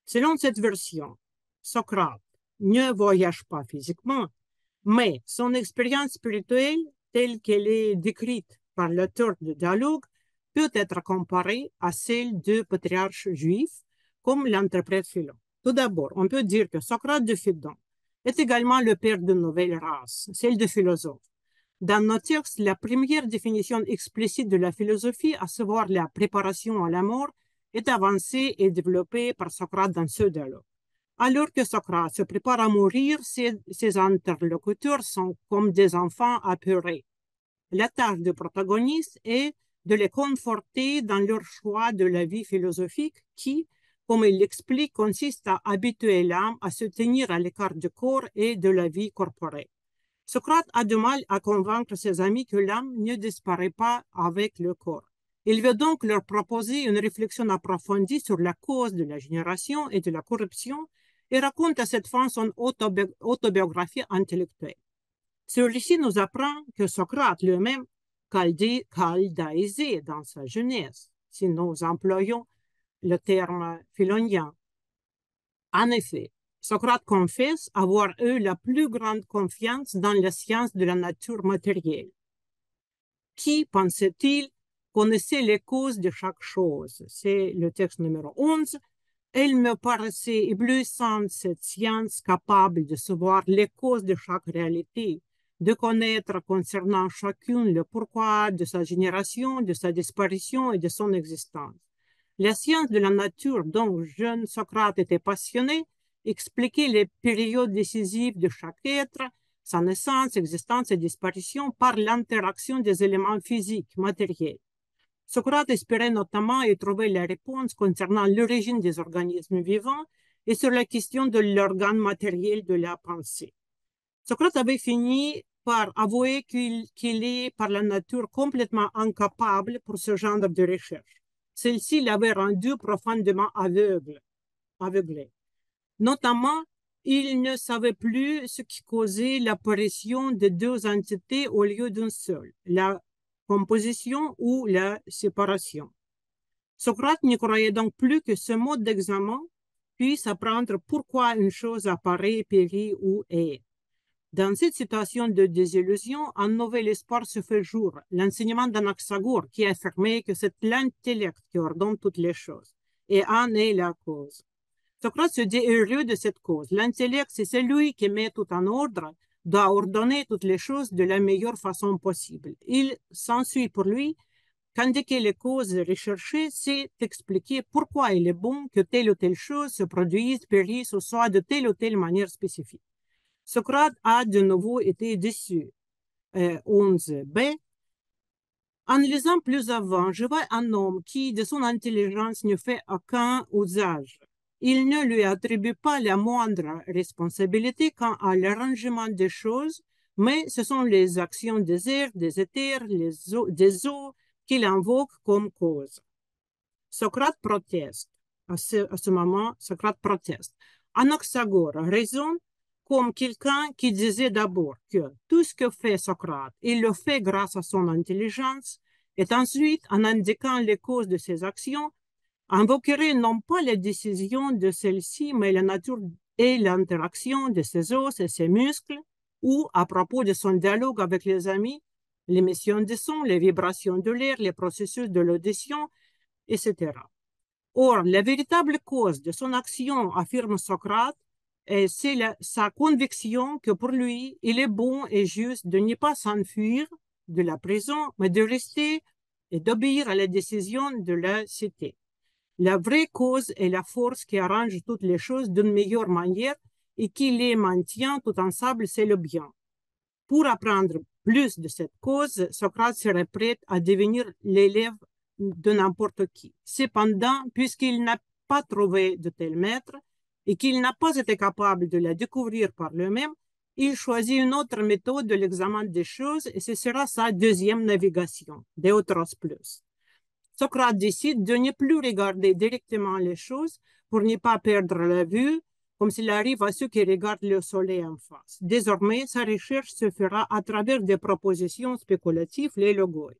Selon cette version, Socrate ne voyage pas physiquement, mais son expérience spirituelle, telle qu'elle est décrite par l'auteur du dialogue, peut être comparée à celle de patriarches juifs, comme l'interprète Philon. Tout d'abord, on peut dire que Socrate de Phidon est également le père d'une nouvelle race, celle de philosophes. Dans nos textes, la première définition explicite de la philosophie, à savoir la préparation à la mort, est avancée et développée par Socrate dans ce dialogue. Alors que Socrate se prépare à mourir, ses interlocuteurs sont comme des enfants apeurés. La tâche du protagoniste est de les conforter dans leur choix de la vie philosophique qui, comme il l'explique, consiste à habituer l'âme à se tenir à l'écart du corps et de la vie corporelle. Socrate a du mal à convaincre ses amis que l'âme ne disparaît pas avec le corps. Il veut donc leur proposer une réflexion approfondie sur la cause de la génération et de la corruption et raconte à cette fin son autobiographie intellectuelle. Ce récit nous apprend que Socrate lui-même caldaisé dans sa jeunesse, si nous employons le terme philonien. En effet, Socrate confesse avoir eu la plus grande confiance dans la science de la nature matérielle. Qui, pensait-il, connaissait les causes de chaque chose? C'est le texte numéro 11. Il me paraissait éblouissante cette science capable de savoir les causes de chaque réalité, de connaître concernant chacune le pourquoi de sa génération, de sa disparition et de son existence. La science de la nature dont jeune Socrate était passionné expliquait les périodes décisives de chaque être, sa naissance, existence et disparition par l'interaction des éléments physiques, matériels. Socrate espérait notamment y trouver la réponse concernant l'origine des organismes vivants et sur la question de l'organe matériel de la pensée. Socrate avait fini par avouer qu'il est par la nature complètement incapable pour ce genre de recherche. Celle-ci l'avait rendu profondément aveuglé. Notamment, il ne savait plus ce qui causait l'apparition de deux entités au lieu d'une seule, la composition ou la séparation. Socrate ne croyait donc plus que ce mode d'examen puisse apprendre pourquoi une chose apparaît, périt ou est. Dans cette situation de désillusion, un nouvel espoir se fait jour, l'enseignement d'Anaxagore qui affirmait que c'est l'intellect qui ordonne toutes les choses, et en est la cause. Socrate se dit heureux de cette cause. L'intellect, c'est celui qui met tout en ordre, doit ordonner toutes les choses de la meilleure façon possible. Il s'ensuit pour lui qu'indiquer les causes recherchées, c'est expliquer pourquoi il est bon que telle ou telle chose se produise, périsse ou soit de telle ou telle manière spécifique. Socrate a de nouveau été déçu. 11b. En lisant plus avant, je vois un homme qui, de son intelligence, ne fait aucun usage. Il ne lui attribue pas la moindre responsabilité quant à l'arrangement des choses, mais ce sont les actions des airs, des éthers, des eaux qu'il invoque comme cause. Socrate proteste. À ce moment, Socrate proteste. Anaxagore raisonne comme quelqu'un qui disait d'abord que tout ce que fait Socrate, il le fait grâce à son intelligence, et ensuite, en indiquant les causes de ses actions, invoquerait non pas les décisions de celles-ci, mais la nature et l'interaction de ses os et ses muscles, ou à propos de son dialogue avec les amis, l'émission de son, les vibrations de l'air, les processus de l'audition, etc. Or, la véritable cause de son action, affirme Socrate, c'est sa conviction que pour lui, il est bon et juste de ne pas s'enfuir de la prison, mais de rester et d'obéir à la décision de la cité. La vraie cause est la force qui arrange toutes les choses d'une meilleure manière et qui les maintient tout ensemble, c'est le bien. Pour apprendre plus de cette cause, Socrate serait prêt à devenir l'élève de n'importe qui. Cependant, puisqu'il n'a pas trouvé de tel maître et qu'il n'a pas été capable de la découvrir par lui-même, il choisit une autre méthode de l'examen des choses et ce sera sa deuxième navigation, Deutros Plus. Socrate décide de ne plus regarder directement les choses pour ne pas perdre la vue, comme s'il arrive à ceux qui regardent le soleil en face. Désormais, sa recherche se fera à travers des propositions spéculatives, les logos.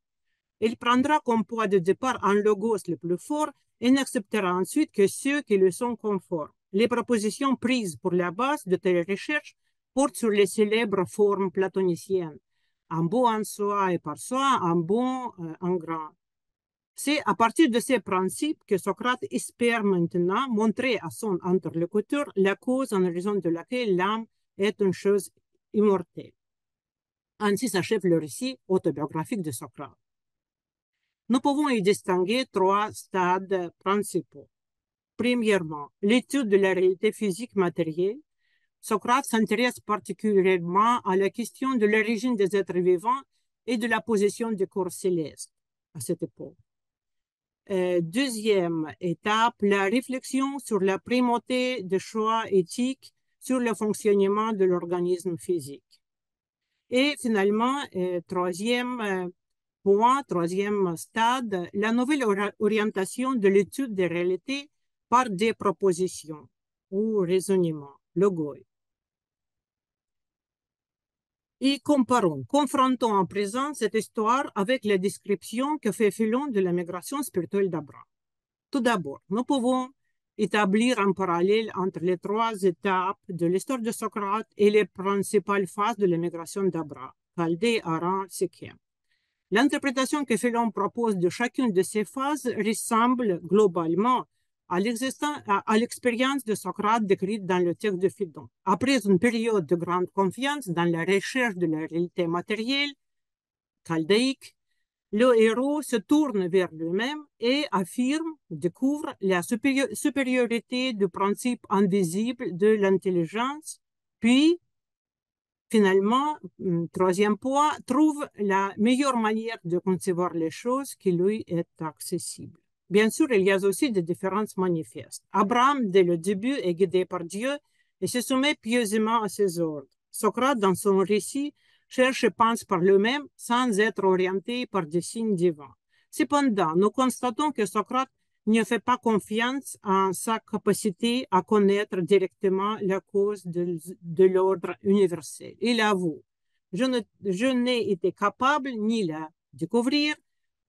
Il prendra comme point de départ un logos le plus fort et n'acceptera ensuite que ceux qui lui sont conformes. Les propositions prises pour la base de telles recherches portent sur les célèbres formes platoniciennes. Un beau en soi et par soi, un bon en grand. C'est à partir de ces principes que Socrate espère maintenant montrer à son interlocuteur la cause en raison de laquelle l'âme est une chose immortelle. Ainsi s'achève le récit autobiographique de Socrate. Nous pouvons y distinguer trois stades principaux. Premièrement, l'étude de la réalité physique matérielle. Socrate s'intéresse particulièrement à la question de l'origine des êtres vivants et de la position des corps célestes à cette époque. Deuxième étape, la réflexion sur la primauté des choix éthiques sur le fonctionnement de l'organisme physique. Et finalement, troisième point, troisième stade, la nouvelle orientation de l'étude des réalités par des propositions ou raisonnements, logoi. Et confrontons en présent cette histoire avec la description que fait Philon de la migration spirituelle d'Abraham. Tout d'abord, nous pouvons établir un parallèle entre les trois étapes de l'histoire de Socrate et les principales phases de la migration d'Abraham, Chaldée, Haran, Sikhem. L'interprétation que Philon propose de chacune de ces phases ressemble globalement à l'expérience de Socrate décrite dans le texte de Philon. Après une période de grande confiance dans la recherche de la réalité matérielle, chaldéique, le héros se tourne vers lui-même et découvre la supériorité du principe invisible de l'intelligence, puis, finalement, troisième point, trouve la meilleure manière de concevoir les choses qui lui est accessible. Bien sûr, il y a aussi des différences manifestes. Abraham, dès le début, est guidé par Dieu et se soumet pieusement à ses ordres. Socrate, dans son récit, cherche et pense par lui-même sans être orienté par des signes divins. Cependant, nous constatons que Socrate ne fait pas confiance en sa capacité à connaître directement la cause de l'ordre universel. Il avoue, je n'ai été capable ni la découvrir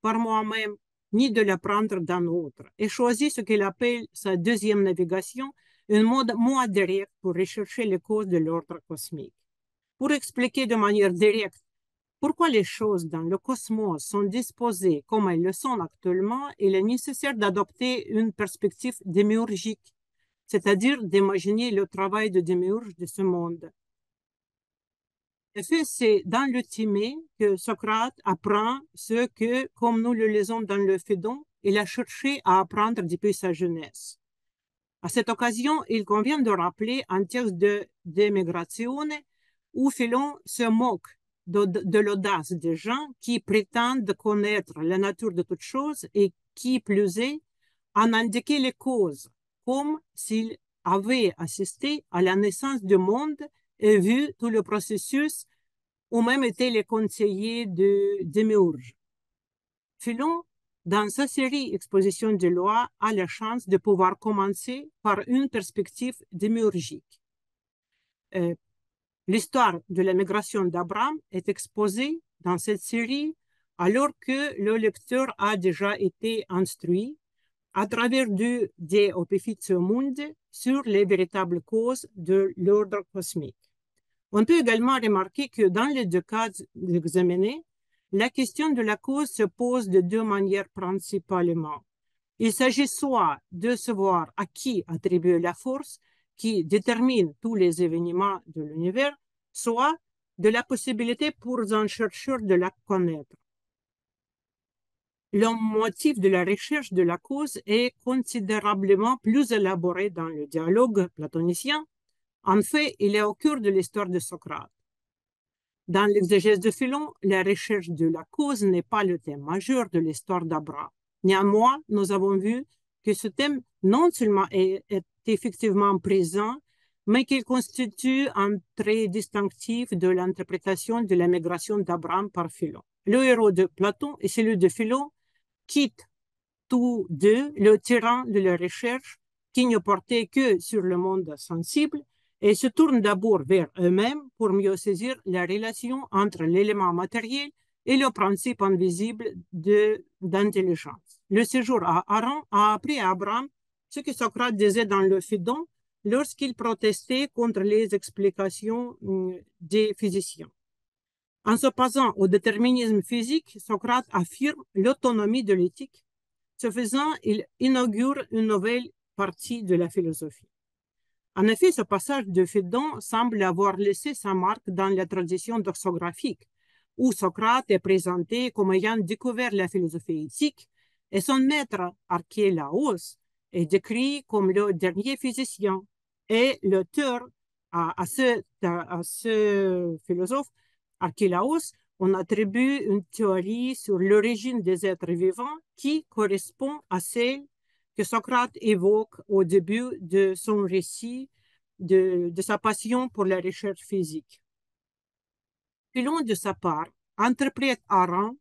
par moi-même, ni de l'apprendre d'un autre, et choisit ce qu'il appelle sa deuxième navigation, une mode moins directe pour rechercher les causes de l'ordre cosmique. Pour expliquer de manière directe pourquoi les choses dans le cosmos sont disposées comme elles le sont actuellement, il est nécessaire d'adopter une perspective démiurgique, c'est-à-dire d'imaginer le travail de démiurge de ce monde. En fait, c'est dans le Timée que Socrate apprend ce que, comme nous le lisons dans le Phédon, il a cherché à apprendre depuis sa jeunesse. À cette occasion, il convient de rappeler un texte de De Migratione où Philon se moque de l'audace des gens qui prétendent connaître la nature de toutes choses et qui, plus est, en indiquer les causes, comme s'ils avaient assisté à la naissance du monde et vu tout le processus ou même été les conseillers de Démiurge. Philon Dans sa série Exposition de loi, a la chance de pouvoir commencer par une perspective démiurgique. L'histoire de la migration d'Abraham est exposée dans cette série alors que le lecteur a déjà été instruit à travers des Opifizio Mundi sur les véritables causes de l'ordre cosmique. On peut également remarquer que dans les deux cas examinés, la question de la cause se pose de deux manières principalement. Il s'agit soit de savoir à qui attribuer la force qui détermine tous les événements de l'univers, soit de la possibilité pour un chercheur de la connaître. Le motif de la recherche de la cause est considérablement plus élaboré dans le dialogue platonicien. En fait, il est au cœur de l'histoire de Socrate. Dans l'exégèse de Philon, la recherche de la cause n'est pas le thème majeur de l'histoire d'Abraham. Néanmoins, nous avons vu que ce thème non seulement est effectivement présent, mais qu'il constitue un trait distinctif de l'interprétation de la migration d'Abraham par Philon. Le héros de Platon et celui de Philon quittent tous deux le terrain de la recherche qui ne portait que sur le monde sensible et se tournent d'abord vers eux-mêmes pour mieux saisir la relation entre l'élément matériel et le principe invisible d'intelligence. Le séjour à Haran a appris à Abraham ce que Socrate disait dans le Phaédon lorsqu'il protestait contre les explications des physiciens. En s'opposant au déterminisme physique, Socrate affirme l'autonomie de l'éthique. Ce faisant, il inaugure une nouvelle partie de la philosophie. En effet, ce passage de Phaédon semble avoir laissé sa marque dans la tradition doxographique, où Socrate est présenté comme ayant découvert la philosophie éthique et son maître Archélaos est décrit comme le dernier physicien. Et l'auteur à ce philosophe, Archélaos, on attribue une théorie sur l'origine des êtres vivants qui correspond à celle que Socrate évoque au début de son récit de sa passion pour la recherche physique. Philon, de sa part, interprète Haran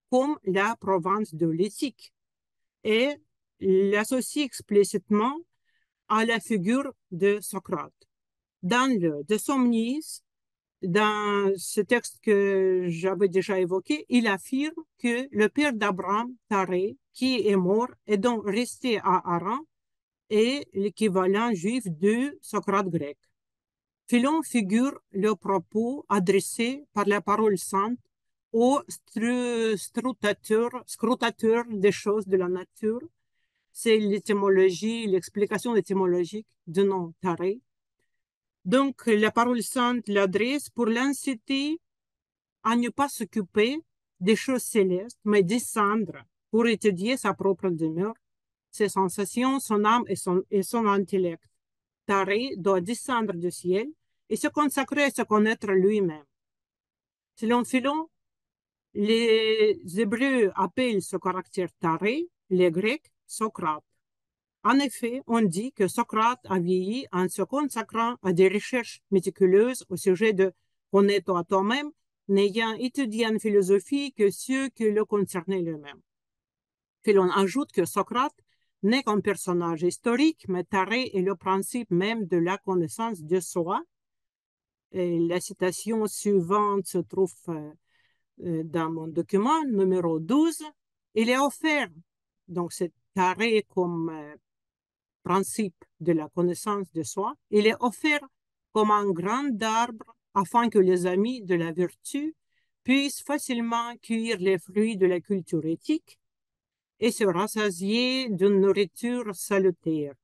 comme la province de l'éthique et l'associe explicitement à la figure de Socrate. Dans le De Somnis, dans ce texte que j'avais déjà évoqué, il affirme que le père d'Abraham, Taré, qui est mort et donc resté à Haran, est l'équivalent juif de Socrate grec. Philon figure le propos adressé par la parole sainte au scrutateur des choses de la nature. C'est l'étymologie, l'explication étymologique du nom Taré. Donc, la parole sainte l'adresse pour l'inciter à ne pas s'occuper des choses célestes, mais descendre pour étudier sa propre demeure, ses sensations, son âme et son intellect. Taré doit descendre du ciel et se consacrer à se connaître lui-même. Selon Philon, les Hébreux appellent ce caractère Taré, les Grecs Socrate. En effet, on dit que Socrate a vieilli en se consacrant à des recherches méticuleuses au sujet de connais-toi toi-même, n'ayant étudié en philosophie que ce qui le concernait lui-même. Philon ajoute que Socrate n'est qu'un personnage historique, mais Taré est le principe même de la connaissance de soi. Et la citation suivante se trouve dans mon document numéro 12. Il est offert, donc c'est Taré comme principe de la connaissance de soi, il est offert comme un grand arbre afin que les amis de la vertu puissent facilement cueillir les fruits de la culture éthique et se rassasier d'une nourriture salutaire.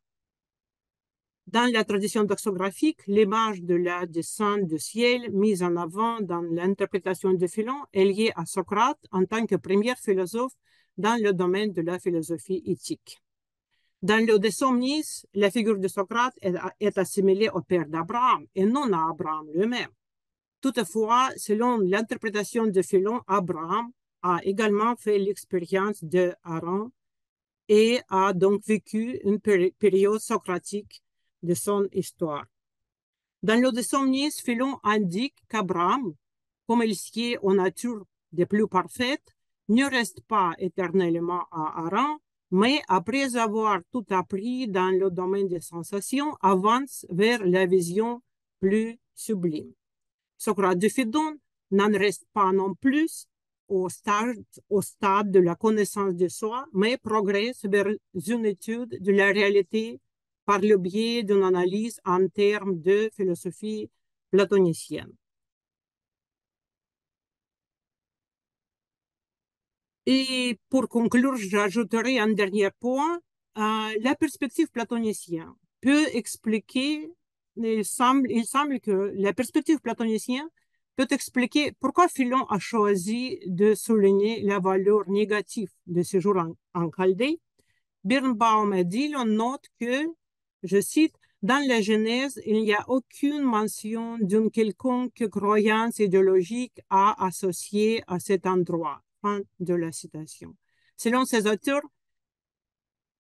Dans la tradition doxographique, l'image de la descente du ciel mise en avant dans l'interprétation de Philon est liée à Socrate en tant que premier philosophe dans le domaine de la philosophie éthique. Dans le De Somnis, la figure de Socrate est assimilée au père d'Abraham et non à Abraham lui-même. Toutefois, selon l'interprétation de Philon, Abraham a également fait l'expérience de Haran et a donc vécu une période socratique de son histoire. Dans le De Somnis, Philon indique qu'Abraham, comme il sied aux natures des plus parfaites, ne reste pas éternellement à Haran, mais après avoir tout appris dans le domaine des sensations, avance vers la vision plus sublime. Socrate de Phédon n'en reste pas non plus au stade de la connaissance de soi, mais progresse vers une étude de la réalité par le biais d'une analyse en termes de philosophie platonicienne. Et pour conclure, j'ajouterai un dernier point. La perspective platonicienne peut expliquer, il semble que la perspective platonicienne peut expliquer pourquoi Philon a choisi de souligner la valeur négative de séjour en Chaldée. Birnbaum a dit, on note que, je cite, dans la Genèse, il n'y a aucune mention d'une quelconque croyance idéologique à associer à cet endroit. Fin de la citation. Selon ces auteurs,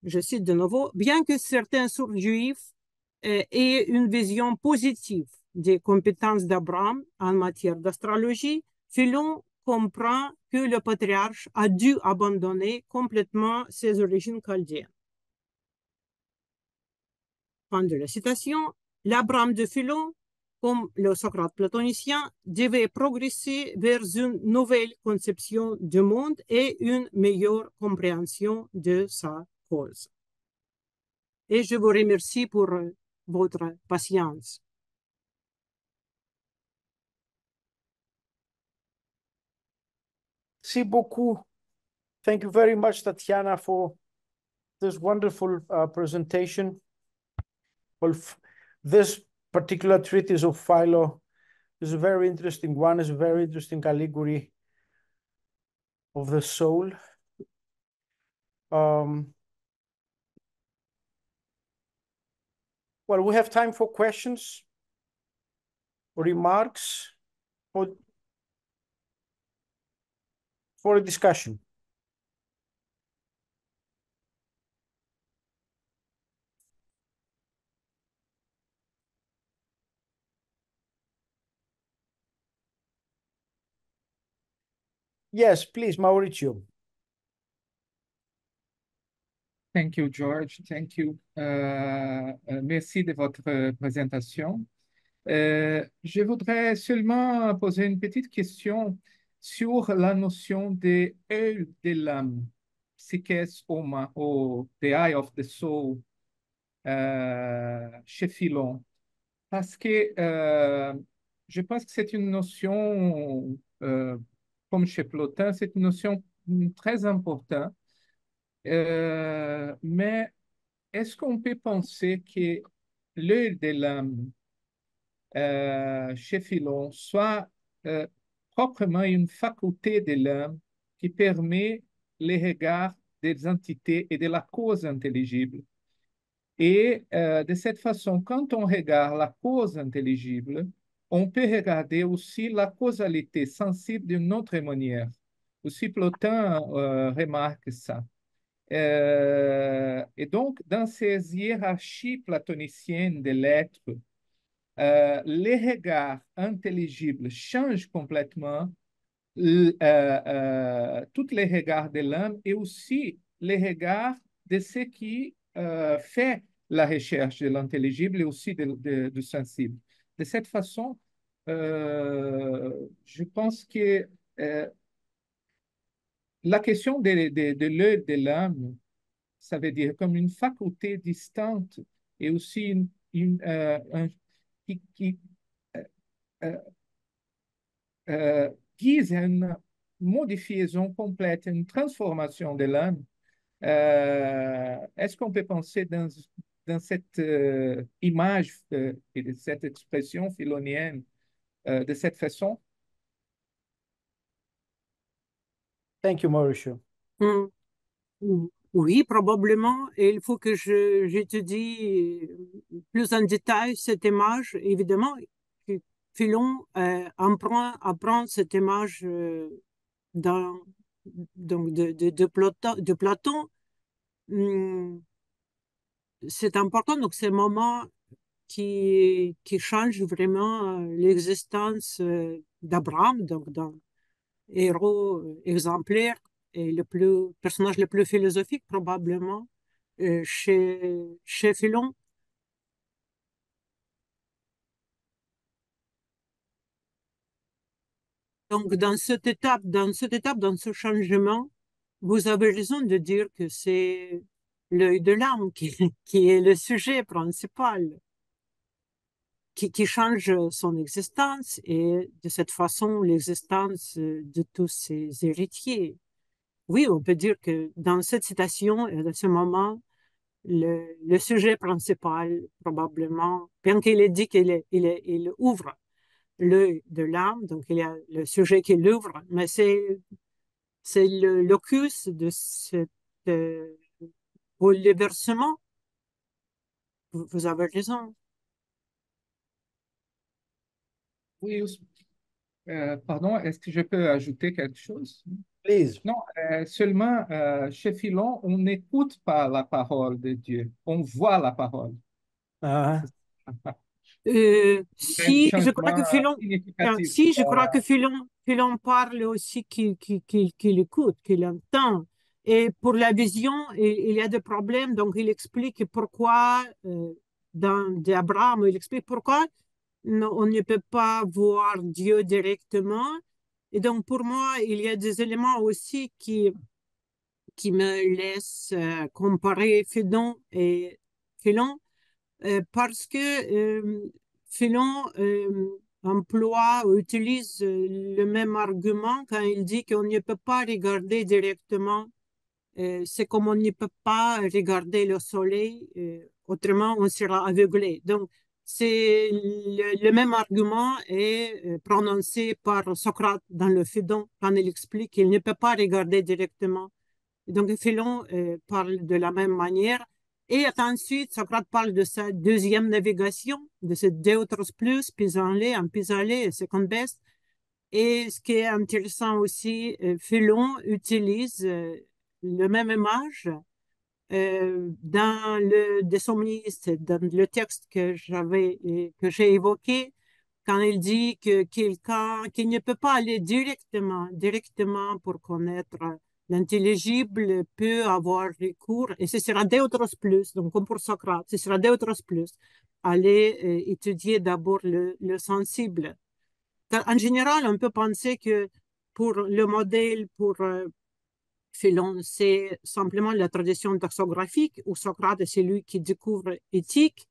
je cite de nouveau, bien que certains sources juifs aient une vision positive des compétences d'Abraham en matière d'astrologie, Philon comprend que le patriarche a dû abandonner complètement ses origines chaldéennes. Fin de la citation. L'Abraham de Philon, comme le Socrate platonicien, devait progresser vers une nouvelle conception du monde et une meilleure compréhension de sa cause. Et je vous remercie pour votre patience. Merci beaucoup. Thank you very much, Tatiana, for this wonderful presentation. Well, this particular treatise of Philo is a very interesting one. It's a very interesting allegory of the soul. Well, we have time for questions, remarks, for a discussion. Yes, please, Mauricio. Thank you, George. Thank you. Merci de votre présentation. Je voudrais seulement poser une petite question sur la notion de œil de l'âme, psyches homa, ou the eye of the soul, chez Philon. Parce que je pense que c'est une notion, comme chez Plotin, c'est une notion très importante. Mais est-ce qu'on peut penser que l'œil de l'âme chez Philon soit proprement une faculté de l'âme qui permet le regard des entités et de la cause intelligible? Et de cette façon, quand on regarde la cause intelligible, on peut regarder aussi la causalité sensible d'une autre manière. Aussi, Plotin remarque ça. Et donc, dans ces hiérarchies platoniciennes de l'être, les regards intelligibles changent complètement tous les regards de l'âme et aussi les regards de ce qui fait la recherche de l'intelligible et aussi du sensible. De cette façon, je pense que la question de l'œil de l'âme, ça veut dire comme une faculté distante et aussi qui guise à une modification complète, une transformation de l'âme. Est-ce qu'on peut penser dans cette image et de cette expression philonienne de cette façon? Thank you, Mauricio. Oui, probablement. Et il faut que j'étudie plus en détail cette image. Évidemment, Philon apprend cette image donc de Platon. C'est important, donc c'est un moment qui change vraiment l'existence d'Abraham, donc d'un héros exemplaire et personnage le plus philosophique probablement chez Philon. Donc, dans cette étape, dans ce changement, vous avez raison de dire que c'est l'œil de l'âme qui est le sujet principal, qui change son existence et de cette façon l'existence de tous ses héritiers. Oui, on peut dire que dans cette citation et à ce moment, le sujet principal, probablement, bien qu'il ait dit il ouvre l'œil de l'âme, donc il y a le sujet qui l'ouvre, mais c'est le locus de ce bouleversement. Vous avez raison. Oui, pardon, est-ce que je peux ajouter quelque chose? Please. Non, seulement chez Philon, on n'écoute pas la parole de Dieu, on voit la parole. Uh, Un Si, je crois que changement significatif. si, je crois que Philon parle aussi qu'il écoute, qu'il entend. Et pour la vision, il y a des problèmes, donc il explique pourquoi, dans d'Abraham, il explique pourquoi on ne peut pas voir Dieu directement. Et donc, pour moi, il y a des éléments aussi qui me laissent comparer Philon, parce que Philon emploie ou utilise le même argument quand il dit qu'on ne peut pas regarder directement. C'est comme on ne peut pas regarder le soleil, autrement on sera aveuglé. Donc, c'est le même argument est prononcé par Socrate dans le Phédon quand il explique qu'il ne peut pas regarder directement. Donc, Philon parle de la même manière. Et ensuite, Socrate parle de sa deuxième navigation, de ce Deutros plus, pisant-les, en pisant-les et second best. Et ce qui est intéressant aussi, Philon utilise le même image dans le De Somnis, dans le texte que j'ai évoqué, quand il dit que quelqu'un qui ne peut pas aller directement pour connaître l'intelligible peut avoir recours, et ce sera Deutros plus, donc comme pour Socrate, ce sera Deutros plus, aller étudier d'abord le sensible. Car en général, on peut penser que pour le modèle, pour Philon, c'est simplement la tradition doxographique, où Socrate est celui qui découvre éthique,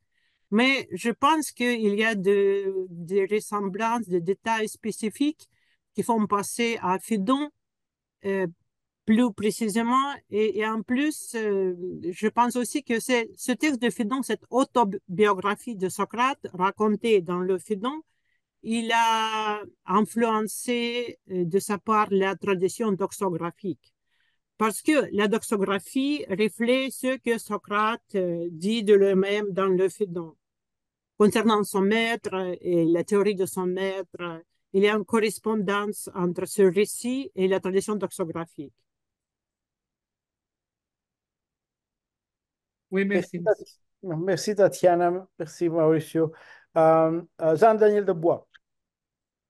mais je pense qu'il y a des ressemblances, des détails spécifiques qui font passer à Phédon plus précisément. Et en plus, je pense aussi que ce texte de Phédon, cette autobiographie de Socrate racontée dans le Phédon, il a influencé de sa part la tradition doxographique. Parce que la doxographie reflète ce que Socrate dit de lui-même dans le Phédon. Concernant son maître et la théorie de son maître, il y a une correspondance entre ce récit et la tradition doxographique. Oui, merci. Merci Tatiana, merci Mauricio. Jean-Daniel Debois.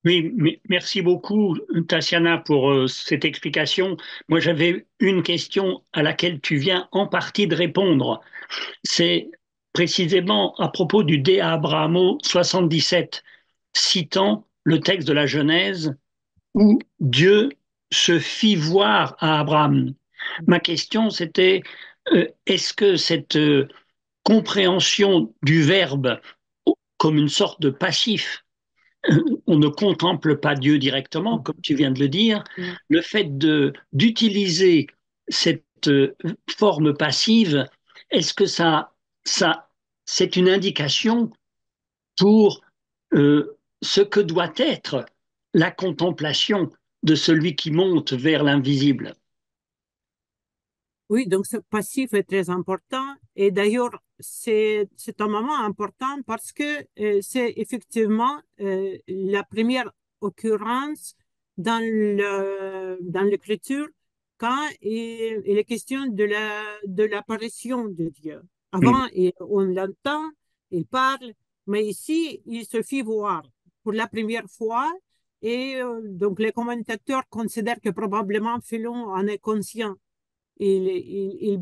Oui, merci beaucoup, Tatiana, pour cette explication. Moi, j'avais une question à laquelle tu viens en partie de répondre. C'est précisément à propos du De Abrahamo 77, citant le texte de la Genèse où Dieu se fit voir à Abraham. Ma question, c'était, est-ce que cette compréhension du verbe comme une sorte de passif, on ne contemple pas Dieu directement, comme tu viens de le dire, le fait d'utiliser cette forme passive, est-ce que c'est une indication pour ce que doit être la contemplation de celui qui monte vers l'invisible? Oui, donc ce passif est très important. Et d'ailleurs, c'est un moment important parce que c'est effectivement la première occurrence dans l'écriture quand il est question de l'apparition de Dieu. Avant, on l'entend, il parle, mais ici, il se fit voir pour la première fois. Et donc, les commentateurs considèrent que probablement Philon en est conscient. Il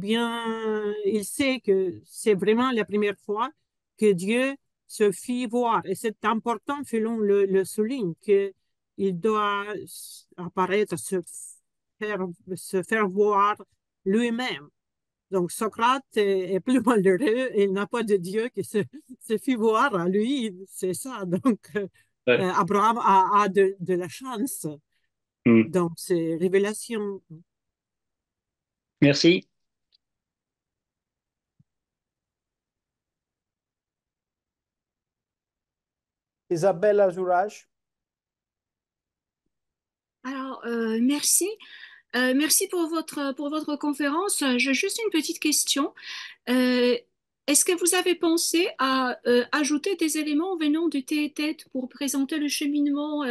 sait que c'est vraiment la première fois que Dieu se fit voir. Et c'est important, Philon le souligne, qu'il doit apparaître, se faire voir lui-même. Donc, Socrate est plus malheureux, il n'a pas de Dieu qui se fit voir à lui, c'est ça. Donc, Ouais. Abraham a de la chance. Mm. Donc, c'est révélation. Merci. Isabelle Azourage. Alors, merci. Merci pour votre conférence. J'ai juste une petite question. Est-ce que vous avez pensé à ajouter des éléments venant du Théétète pour présenter le cheminement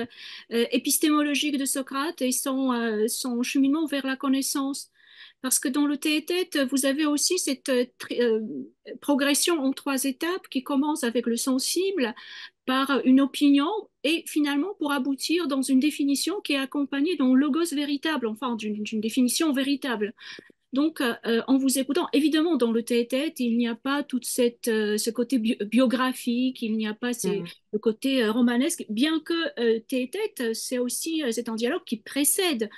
épistémologique de Socrate et son cheminement vers la connaissance? Parce que dans le Théétète, vous avez aussi cette progression en 3 étapes qui commence avec le sensible, par une opinion et finalement pour aboutir dans une définition qui est accompagnée d'un logos véritable, enfin d'une définition véritable. Donc, en vous écoutant, évidemment, dans le tête-à-tête, il n'y a pas tout ce côté biographique, il n'y a pas le côté romanesque, bien que tête-à-tête, c'est un dialogue qui précède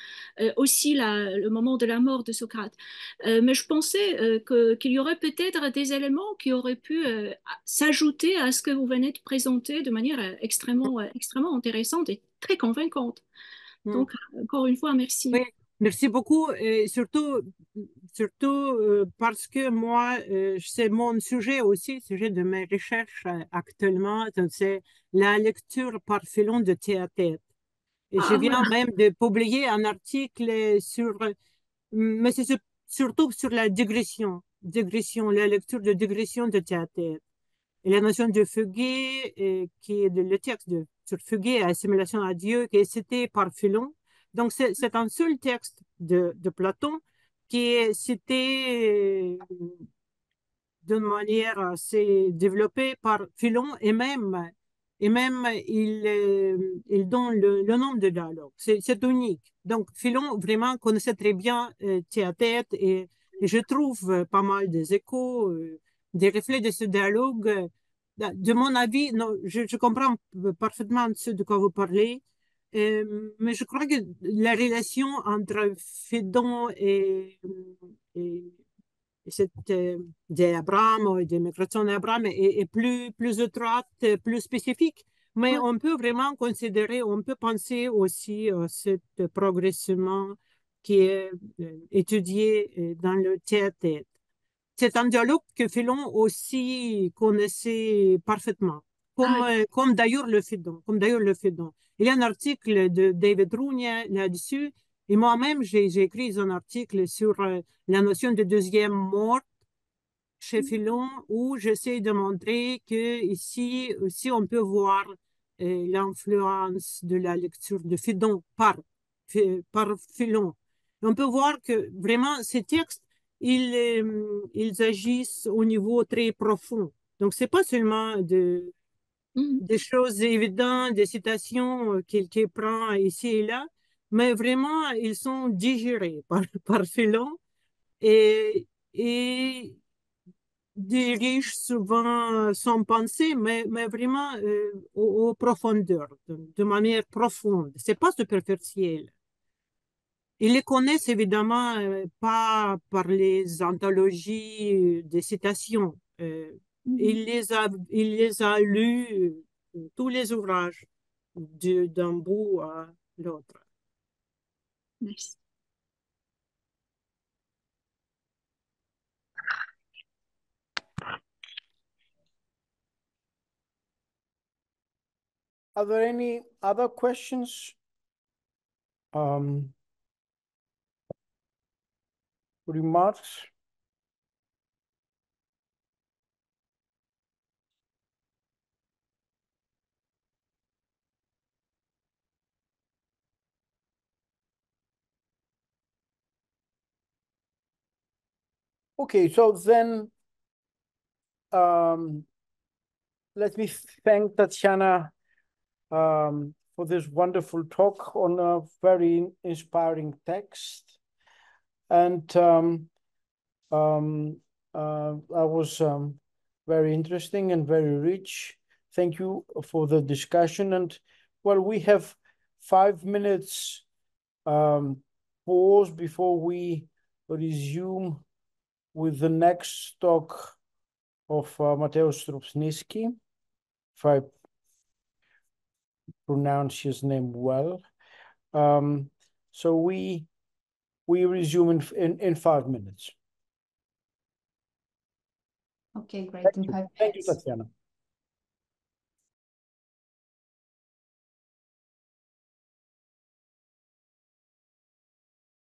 aussi le moment de la mort de Socrate. Mais je pensais qu'il y aurait peut-être des éléments qui auraient pu s'ajouter à ce que vous venez de présenter de manière extrêmement intéressante et très convaincante. Donc, encore une fois, merci. Oui, merci beaucoup. Et surtout parce que moi, c'est mon sujet aussi, sujet de mes recherches actuellement, c'est la lecture par Philon de Théâtète. Et je viens même de publier un article mais c'est surtout sur la digression, la lecture de digression de Théâtète. Et la notion de Fuguet, qui est le texte sur Fuguet, assimilation à Dieu, qui est cité par Philon. Donc, c'est un seul texte de Platon qui est cité d'une manière assez développée par Philon et même il donne le nom de dialogue. C'est unique. Donc, Philon vraiment connaissait très bien Théâtète et je trouve pas mal des échos, des reflets de ce dialogue. De mon avis, non, je comprends parfaitement ce de quoi vous parlez, mais je crois que la relation entre Phédon et cette d'Abraham et de migration d'Abraham est plus étroite, plus spécifique. Mais on peut vraiment considérer, on peut penser aussi à ce progressivement qui est étudié dans le théâtre. C'est un dialogue que Philon aussi connaissait parfaitement, comme d'ailleurs le Phédon. Il y a un article de David Rounia là-dessus, et moi-même, j'ai écrit un article sur la notion de deuxième mort chez Philon, où j'essaie de montrer que ici aussi on peut voir l'influence de la lecture de Phédon par Philon. On peut voir que vraiment ces textes, ils agissent au niveau très profond. Donc, c'est pas seulement des choses évidentes, des citations qu'il prend ici et là, mais vraiment, ils sont digérés par Philon et dirige souvent son pensée, mais vraiment aux profondeurs, de manière profonde. C'est pas superficiel. Ils les connaissent évidemment pas par les anthologies des citations. Il les a lus, tous les ouvrages, d'un bout à l'autre. Merci. Are there any other questions? Remarks? Okay, so then let me thank Tatiana for this wonderful talk on a very inspiring text. And that was very interesting and very rich. Thank you for the discussion. And well, we have 5 minutes pause before we resume with the next talk of Mateusz Strupniewski, if I pronounce his name well. So we resume in 5 minutes. Okay, great. In 5 minutes. Thank you, Tatiana.